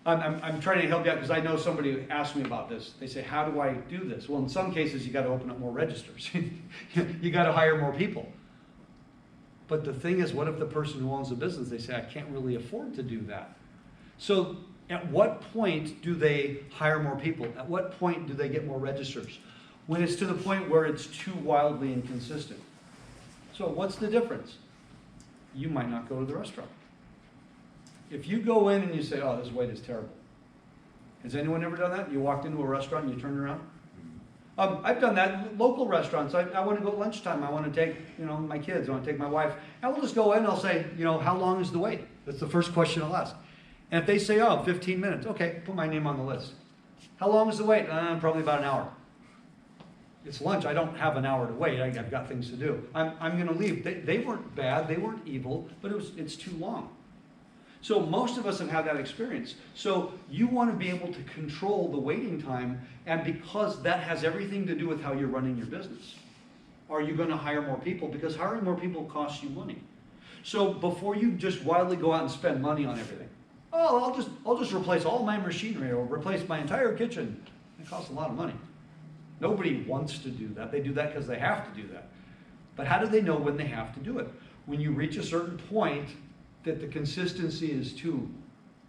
I'm trying to help you out because I know somebody asked me about this. They say, how do I do this? Well, in some cases, you got to open up more registers. You got to hire more people. But the thing is, what if the person who owns the business, they say, I can't really afford to do that? So at what point do they hire more people? At what point do they get more registers? When it's to the point where it's too wildly inconsistent. So what's the difference? You might not go to the restaurant. If you go in and you say, oh, this wait is terrible. Has anyone ever done that? You walked into a restaurant and you turned around? I've done that. Local restaurants. I want to go at lunchtime. I want to take, my kids. I want to take my wife. And we'll just go in and I'll say, how long is the wait? That's the first question I'll ask. And if they say, 15 minutes, okay, put my name on the list. How long is the wait? Probably about an hour. It's lunch. I don't have an hour to wait. I've got things to do. I'm going to leave. They weren't bad. They weren't evil, but it's too long. So most of us have had that experience. So you want to be able to control the waiting time, and because that has everything to do with how you're running your business. Are you going to hire more people? Because hiring more people costs you money. So before you just wildly go out and spend money on everything, I'll just replace all my machinery or replace my entire kitchen. It costs a lot of money. Nobody wants to do that. They do that because they have to do that. But how do they know when they have to do it? When you reach a certain point that the consistency is too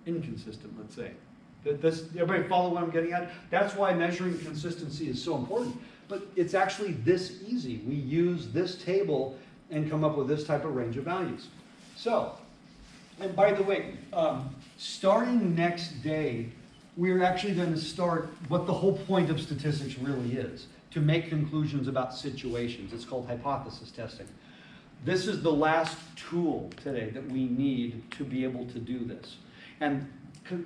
inconsistent, let's say. Everybody follow what I'm getting at? That's why measuring consistency is so important. But it's actually this easy. We use this table and come up with this type of range of values. So, and by the way, starting next day, we're actually going to start what the whole point of statistics really is, to make conclusions about situations. It's called hypothesis testing. This is the last tool today that we need to be able to do this. And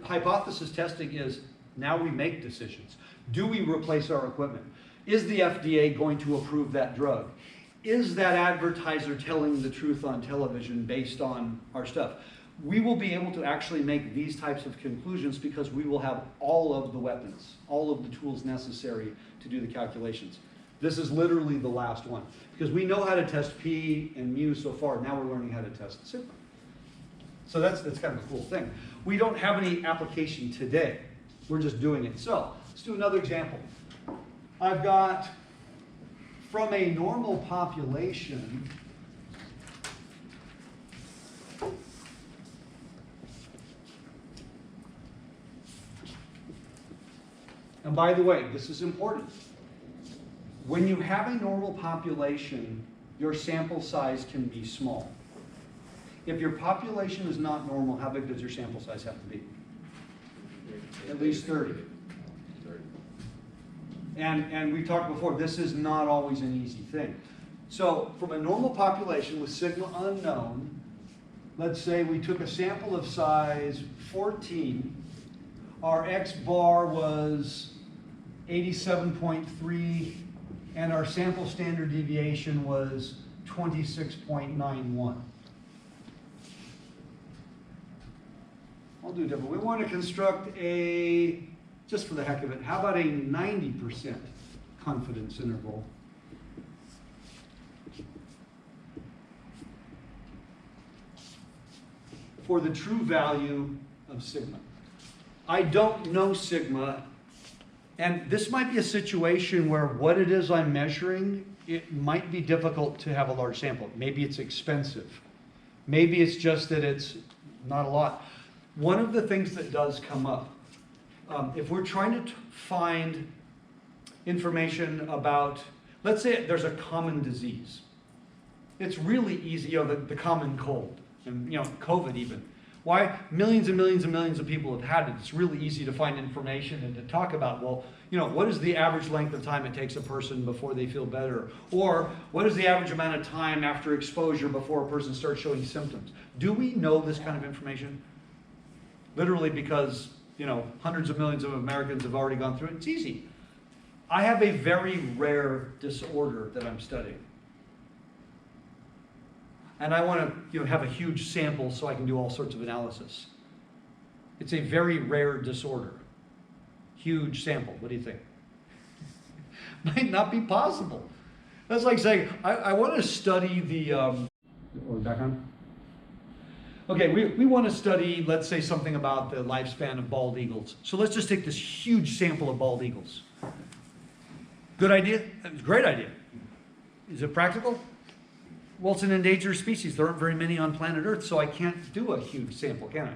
hypothesis testing is, now we make decisions. Do we replace our equipment? Is the FDA going to approve that drug? Is that advertiser telling the truth on television based on our stuff? We will be able to actually make these types of conclusions because we will have all of the weapons, all of the tools necessary to do the calculations. This is literally the last one. Because we know how to test P and mu so far, now we're learning how to test sigma. So that's kind of a cool thing. We don't have any application today. We're just doing it. So let's do another example. I've got, from a normal population, and by the way, this is important. When you have a normal population, your sample size can be small. If your population is not normal, how big does your sample size have to be? At least 30. And we talked before, this is not always an easy thing. So from a normal population with sigma unknown, let's say we took a sample of size 14, our X bar was 87.3, and our sample standard deviation was 26.91. I'll do different. We want to construct a, just for the heck of it, how about a 90% confidence interval? For the true value of sigma. I don't know sigma, and this might be a situation where what it is I'm measuring, it might be difficult to have a large sample. Maybe it's expensive. Maybe it's just that it's not a lot. One of the things that does come up, if we're trying to find information about, let's say there's a common disease. It's really easy, the common cold, and COVID even. Why? Millions and millions and millions of people have had it. It's really easy to find information and to talk about, well, what is the average length of time it takes a person before they feel better? Or what is the average amount of time after exposure before a person starts showing symptoms? Do we know this kind of information? Literally because, hundreds of millions of Americans have already gone through it. It's easy. I have a very rare disorder that I'm studying. And I want to have a huge sample so I can do all sorts of analysis. It's a very rare disorder. Huge sample. What do you think? Might not be possible. That's like saying, I want to study the... back on? Okay, we want to study, let's say, something about the lifespan of bald eagles. So let's just take this huge sample of bald eagles. Good idea? Great idea. Is it practical? Well, it's an endangered species. There aren't very many on planet Earth, so I can't do a huge sample, can I?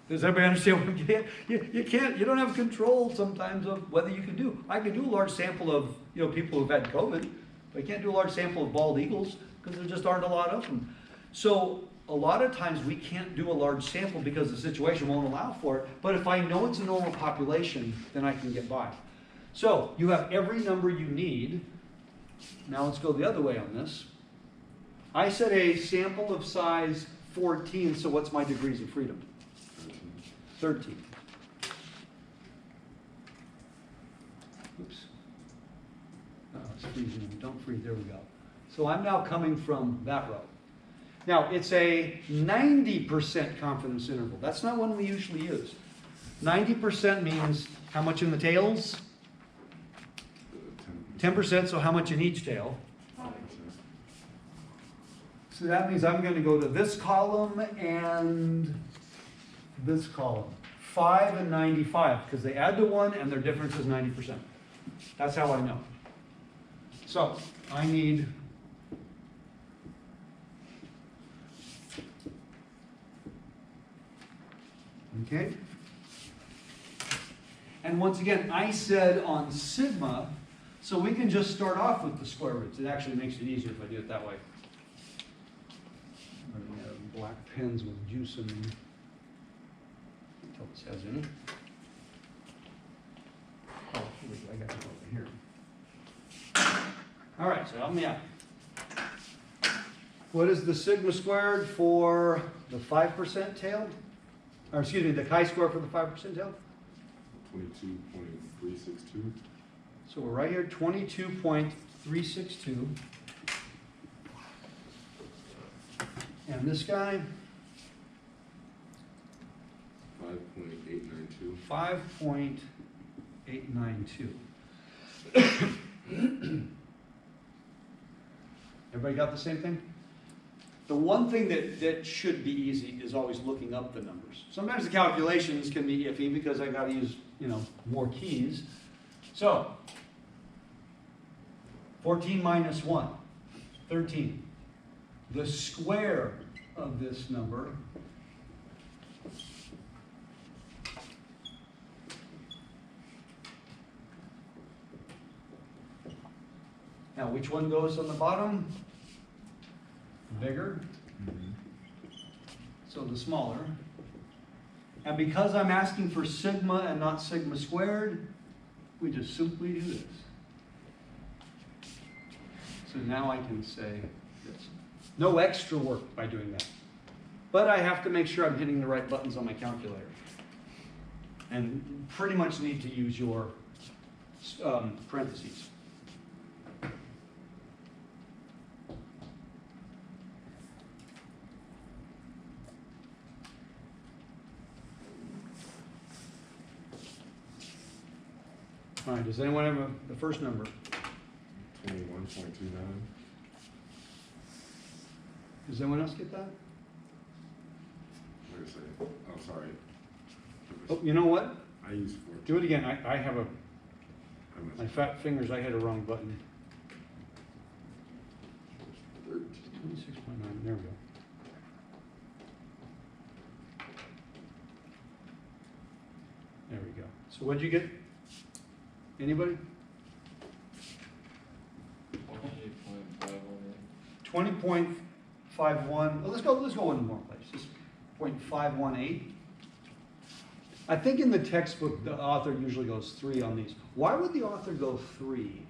Does everybody understand what I'm getting at? You can't, you don't have control sometimes of whether you can do. I can do a large sample of, people who've had COVID, but I can't do a large sample of bald eagles because there just aren't a lot of them. So a lot of times we can't do a large sample because the situation won't allow for it, but if I know it's a normal population, then I can get by. So you have every number you need. Now let's go the other way on this. I said a sample of size 14, so what's my degrees of freedom? 13. Oops. Oh, it's freezing. Don't freeze. There we go. So I'm now coming from that row. Now, it's a 90% confidence interval. That's not one we usually use. 90% means how much in the tails? 10%, so how much in each tail? So that means I'm going to go to this column and this column. 5 and 95, because they add to 1 and their difference is 90%. That's how I know. So I need okay. And once again, I said on sigma, so we can just start off with the square roots. It actually makes it easier if I do it that way. I'm running out of black pens with juice in them. Until this has any. Oh, here we go. I got it over here. All right, so help me out. What is the sigma squared for the 5% tail? Or excuse me, the chi-square for the 5% tail? 22.362. So we're right here, 22.362. And this guy? 5.892. 5.892. Everybody got the same thing? The one thing that should be easy is always looking up the numbers. Sometimes the calculations can be iffy because I got to use, more keys. So, 14 minus 1, 13. The square of this number now, which one goes on the bottom? Bigger. So the smaller. And because I'm asking for sigma and not sigma squared, we just simply do this. So now I can say this. No extra work by doing that. But I have to make sure I'm hitting the right buttons on my calculator. And pretty much need to use your parentheses. All right, does anyone have the first number? 21.29. Does anyone else get that? Wait a second. Oh, sorry. Oh, you know what? I use 14. Do it again. I have a, How much? my fat fingers, I hit a wrong button. 13. 26.9, there we go. There we go. So what'd you get? Anybody? 20.51, let's go one more place, just 0.518. I think in the textbook, the author usually goes 3 on these. Why would the author go 3?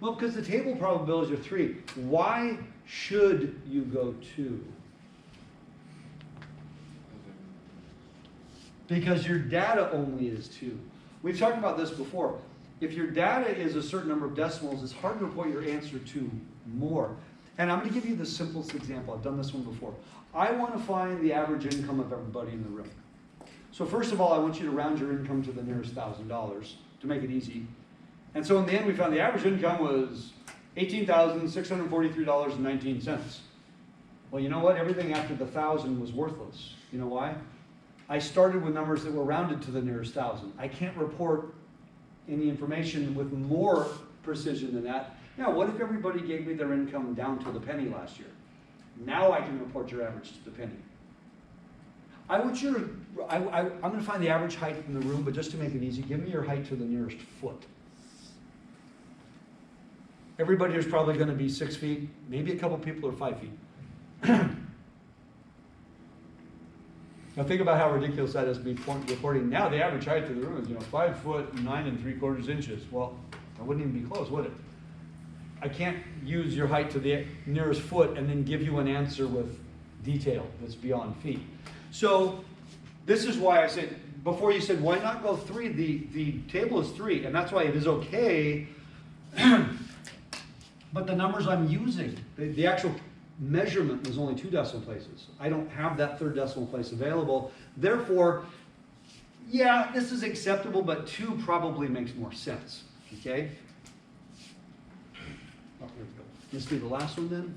Well, because the table probabilities are 3. Why should you go 2? Because your data only is 2. We've talked about this before. If your data is a certain number of decimals, it's hard to report your answer to more. And I'm going to give you the simplest example. I've done this one before. I want to find the average income of everybody in the room. So first of all, I want you to round your income to the nearest $1,000 to make it easy. And so in the end, we found the average income was $18,643.19. Well, you know what? Everything after the 1,000 was worthless. You know why? I started with numbers that were rounded to the nearest 1,000. I can't report any information with more precision than that. Now, what if everybody gave me their income down to the penny last year? Now I can report your average to the penny. I want you to, I'm going to find the average height in the room, but just to make it easy, give me your height to the nearest foot. Everybody is probably going to be 6 feet. Maybe a couple people are 5 feet. Now think about how ridiculous that is to be reporting. Now the average height to the room is 5 foot 9 3/4 inches. Well, that wouldn't even be close, would it? I can't use your height to the nearest foot and then give you an answer with detail that's beyond feet. So this is why I said, before you said, why not go 3? The table is 3, and that's why it is okay. But the numbers I'm using, the actual measurement was only 2 decimal places. I don't have that 3rd decimal place available. Therefore, yeah, this is acceptable, but 2 probably makes more sense, okay? Oh, here we go. Let's do the last one then.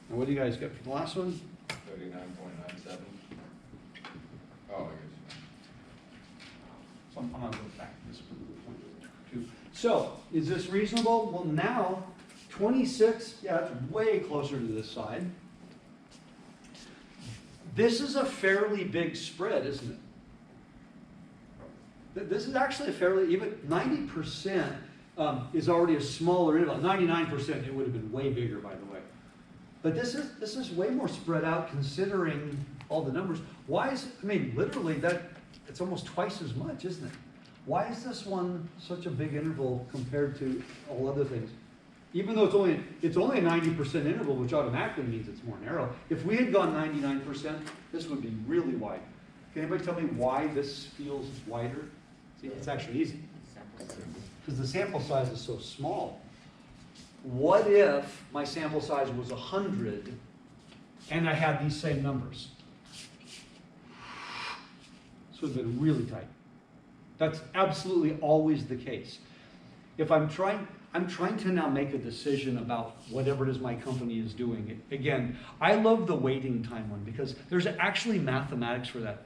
And what do you guys get for the last one? 39.97. Oh, I guess. So I'm gonna go back to this one. So, is this reasonable? Well, now, 26, yeah, it's way closer to this side. This is a fairly big spread, isn't it? This is actually a fairly, even 90% is already a smaller interval. 99%, it would have been way bigger, by the way. But this is way more spread out considering all the numbers. Why is it, I mean, literally it's almost twice as much, isn't it? Why is this one such a big interval compared to all other things? Even though it's only a 90% interval, which automatically means it's more narrow. If we had gone 99%, this would be really wide. Can anybody tell me why this feels wider? See, it's actually easy. Because the sample size is so small. What if my sample size was 100 and I had these same numbers? This would have been really tight. That's absolutely always the case. If I'm trying to now make a decision about whatever it is my company is doing. Again, I love the waiting time one because there's actually mathematics for that.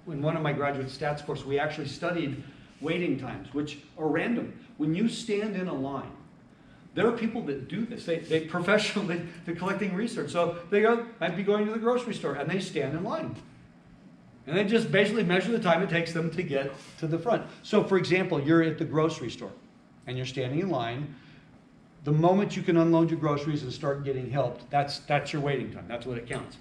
In one of my graduate stats courses, we actually studied waiting times, which are random. When you stand in a line, there are people that do this. They professionally, they're collecting research. So they go, I'd be going to the grocery store, and they stand in line. And they just basically measure the time it takes them to get to the front. So for example, you're at the grocery store, and you're standing in line. The moment you can unload your groceries and start getting helped, that's your waiting time. That's what it counts.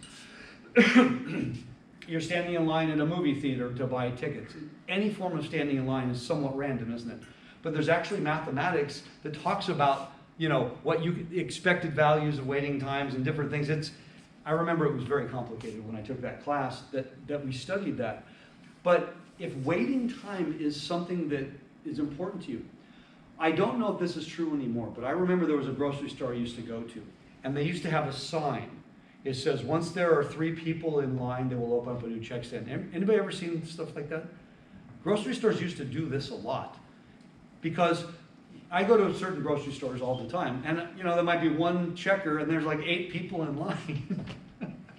You're standing in line at a movie theater to buy tickets. Any form of standing in line is somewhat random, isn't it? But there's actually mathematics that talks about, what you expected values of waiting times and different things. I remember it was very complicated when I took that class that we studied that. But if waiting time is something that is important to you, I don't know if this is true anymore, but I remember there was a grocery store I used to go to, and they used to have a sign. It says, once there are 3 people in line, they will open up a new check stand. Anybody ever seen stuff like that? Grocery stores used to do this a lot. Because I go to certain grocery stores all the time, and there might be one checker and there's like 8 people in line.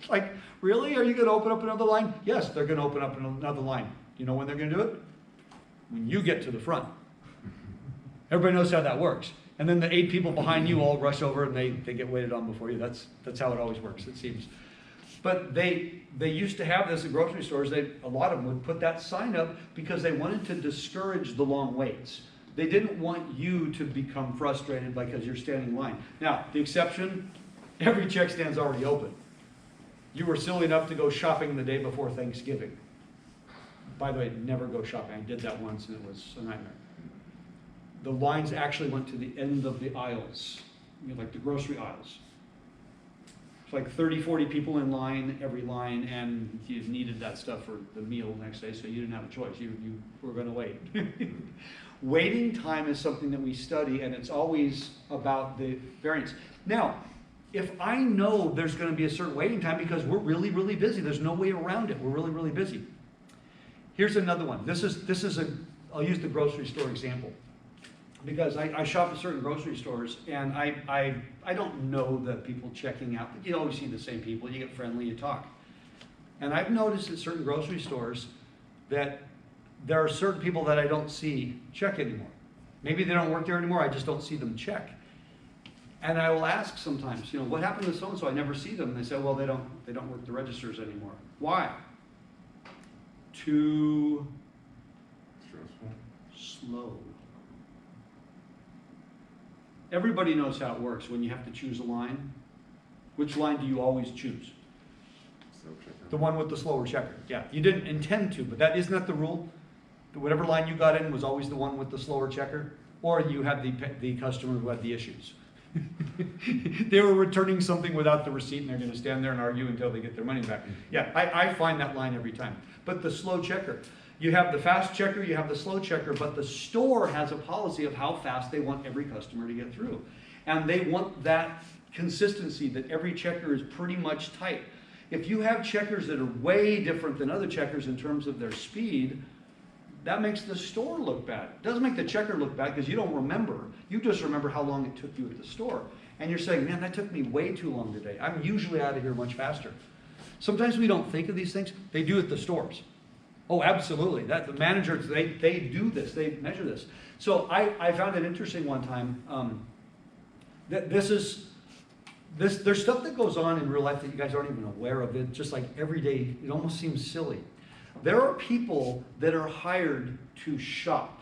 Like, really? Are you gonna open up another line? Yes, they're gonna open up another line. You know when they're gonna do it? When you get to the front. Everybody knows how that works. And then the 8 people behind you all rush over and they get waited on before you. That's how it always works, it seems. But they used to have this at grocery stores. A lot of them would put that sign up because they wanted to discourage the long waits. They didn't want you to become frustrated because you're standing in line. Now, the exception, every check stand's already open. You were silly enough to go shopping the day before Thanksgiving. By the way, never go shopping. I did that once and it was a nightmare. The lines actually went to the end of the aisles, like the grocery aisles. It's like 30, 40 people in line, every line, and you needed that stuff for the meal the next day, so you didn't have a choice. You were going to wait. Waiting time is something that we study, and it's always about the variance. Now, if I know there's going to be a certain waiting time because we're really, really busy, there's no way around it. We're really, really busy. Here's another one. I'll use the grocery store example. Because I shop at certain grocery stores, and I don't know the people checking out. You always see the same people. You get friendly, you talk. And I've noticed at certain grocery stores that there are certain people that I don't see check anymore. Maybe they don't work there anymore, I just don't see them check. And I will ask sometimes, what happened to so-and-so? I never see them. And they say, well, they don't work the registers anymore. Why? Too Stressful. slow. Everybody knows how it works when you have to choose a line. Which line do you always choose? Self-checkout. The one with the slower checker. Yeah, you didn't intend to, but isn't that the rule? That whatever line you got in was always the one with the slower checker? Or you had the customer who had the issues. They were returning something without the receipt and they're going to stand there and argue until they get their money back. Yeah, I find that line every time. But the slow checker. You have the fast checker, you have the slow checker, but the store has a policy of how fast they want every customer to get through. And they want that consistency that every checker is pretty much tight. If you have checkers that are way different than other checkers in terms of their speed, that makes the store look bad. It doesn't make the checker look bad because you don't remember. You just remember how long it took you at the store. And you're saying, man, that took me way too long today. I'm usually out of here much faster. Sometimes we don't think of these things. They do at the stores. Oh, absolutely. The managers, they do this. They measure this. So I found it interesting one time. There's stuff that goes on in real life that you guys aren't even aware of. It just like every day, it almost seems silly. There are people that are hired to shop.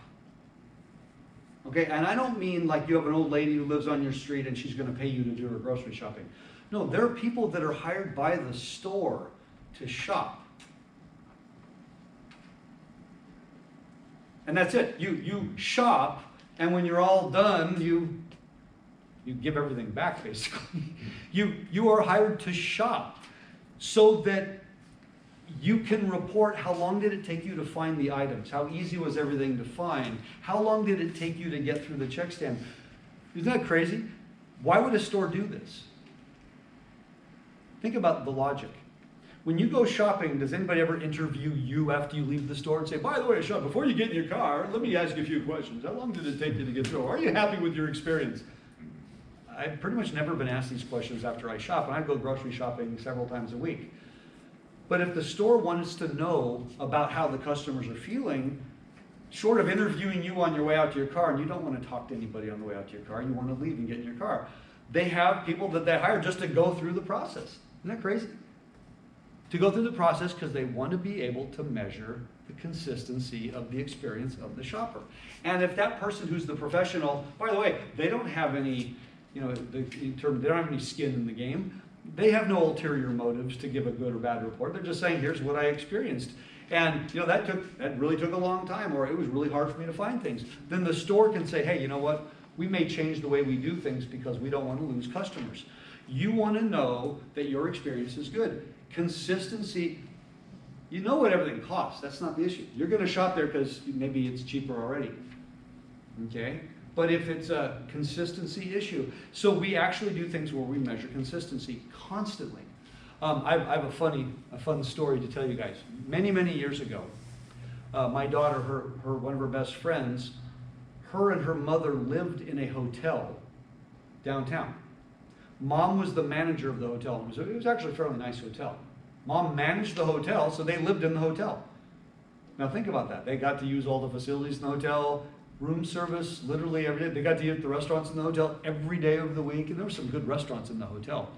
Okay, and I don't mean like you have an old lady who lives on your street and she's going to pay you to do her grocery shopping. No, there are people that are hired by the store to shop. And that's it. You shop, and when you're all done, you give everything back, basically. You are hired to shop so that you can report how long did it take you to find the items, how easy was everything to find, how long did it take you to get through the check stand. Isn't that crazy? Why would a store do this? Think about the logic. When you go shopping, does anybody ever interview you after you leave the store and say, by the way, Sean, before you get in your car, let me ask you a few questions. How long did it take you to get through? Are you happy with your experience? I've pretty much never been asked these questions after I shop, and I go grocery shopping several times a week. But if the store wants to know about how the customers are feeling, short of interviewing you on your way out to your car, and you don't want to talk to anybody on the way out to your car, you want to leave and get in your car, they have people that they hire just to go through the process. Isn't that crazy? To go through the process because they want to be able to measure the consistency of the experience of the shopper. And if that person who's the professional, by the way, they don't have any, they don't have any skin in the game. They have no ulterior motives to give a good or bad report. They're just saying, here's what I experienced. And that really took a long time, or it was really hard for me to find things. Then the store can say, hey, you know what? We may change the way we do things because we don't want to lose customers. You want to know that your experience is good. Consistency, you know what everything costs. That's not the issue. You're going to shop there because maybe it's cheaper already. Okay? But if it's a consistency issue, so we actually do things where we measure consistency constantly. I have a fun story to tell you guys. Many, many years ago, my daughter, one of her best friends, her and her mother lived in a hotel downtown. Mom was the manager of the hotel. It was actually a fairly nice hotel. Mom managed the hotel, so they lived in the hotel. Now think about that. They got to use all the facilities in the hotel, room service literally every day. They got to eat at the restaurants in the hotel every day of the week, and there were some good restaurants in the hotel.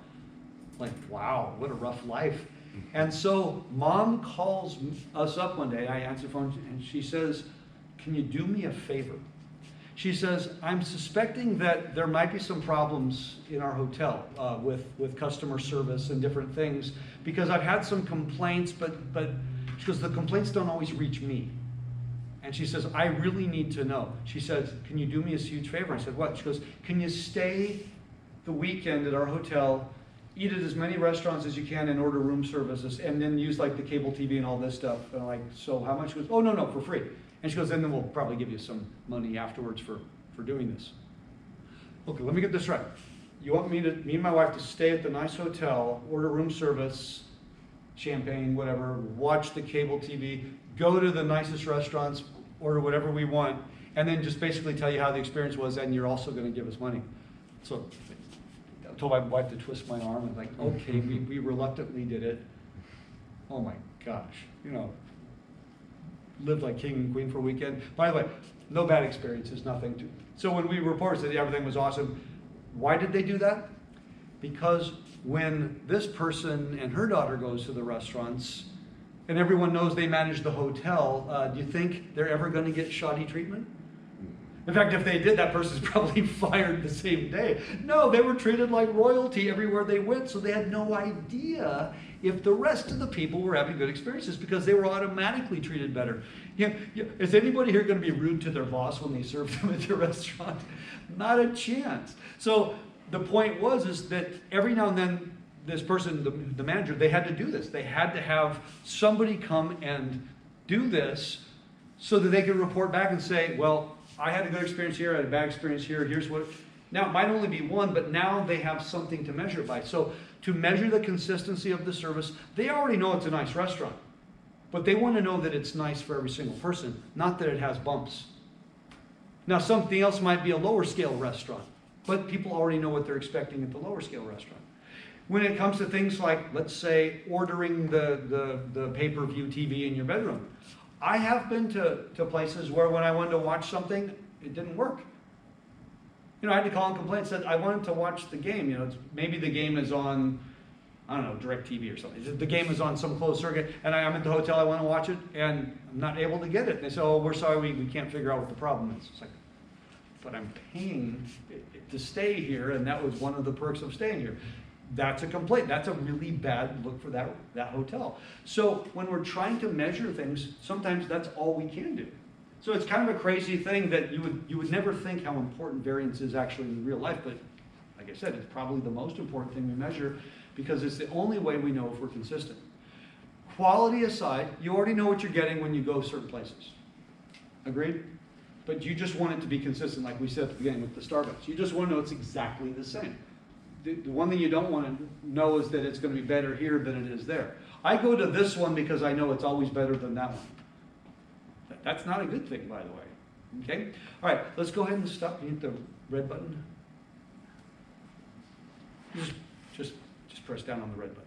Like, wow, what a rough life. And so Mom calls us up one day. I answer the phone, and she says, "Can you do me a favor?" She says, "I'm suspecting that there might be some problems in our hotel with customer service and different things, because I've had some complaints, but she goes, the complaints don't always reach me." And she says, "I really need to know." She says, "Can you do me a huge favor?" I said, "What?" She goes, "Can you stay the weekend at our hotel, eat at as many restaurants as you can and order room services, and then use like the cable TV and all this stuff?" And I'm like, "So how much?" She goes, "Oh, no, for free." And she goes, "And then we'll probably give you some money afterwards for doing this." Okay, let me get this right. You want me and my wife to stay at the nice hotel, order room service, champagne, whatever, watch the cable TV, go to the nicest restaurants, order whatever we want, and then just basically tell you how the experience was, and you're also going to give us money. So I told my wife to twist my arm, and like, okay, we reluctantly did it. Oh my gosh, lived like king and queen for a weekend. By the way, no bad experiences, nothing. So when we reported that everything was awesome, why did they do that? Because when this person and her daughter goes to the restaurants, and everyone knows they manage the hotel, do you think they're ever going to get shoddy treatment? In fact, if they did, that person's probably fired the same day. No, they were treated like royalty everywhere they went, so they had no idea if the rest of the people were having good experiences, because they were automatically treated better. Is anybody here going to be rude to their boss when they serve them at the restaurant? Not a chance. So the point is that every now and then, this person, the manager, they had to do this. They had to have somebody come and do this so that they could report back and say, well, I had a good experience here, I had a bad experience here, here's what. Now, it might only be one, but now they have something to measure it by. So to measure the consistency of the service, they already know it's a nice restaurant, but they want to know that it's nice for every single person, not that it has bumps. Now, something else might be a lower scale restaurant, but people already know what they're expecting at the lower scale restaurant. When it comes to things like, let's say, ordering the pay-per-view TV in your bedroom, I have been to places where when I wanted to watch something, it didn't work. I had to call and complain and said, I wanted to watch the game. Maybe the game is on, I don't know, DirecTV or something. The game is on some closed circuit, and I'm at the hotel, I want to watch it, and I'm not able to get it. And they say, oh, we're sorry, we can't figure out what the problem is. It's like, but I'm paying to stay here, and that was one of the perks of staying here. That's a complaint. That's a really bad look for that hotel. So when we're trying to measure things, sometimes that's all we can do. So it's kind of a crazy thing that you would never think how important variance is actually in real life, but like I said, it's probably the most important thing we measure because it's the only way we know if we're consistent. Quality aside, you already know what you're getting when you go certain places. Agreed? But you just want it to be consistent, like we said at the beginning with the Starbucks. You just want to know it's exactly the same. The one thing you don't want to know is that it's going to be better here than it is there. I go to this one because I know it's always better than that one. That's not a good thing, by the way. Okay? All right, let's go ahead and stop and hit the red button. Just press down on the red button.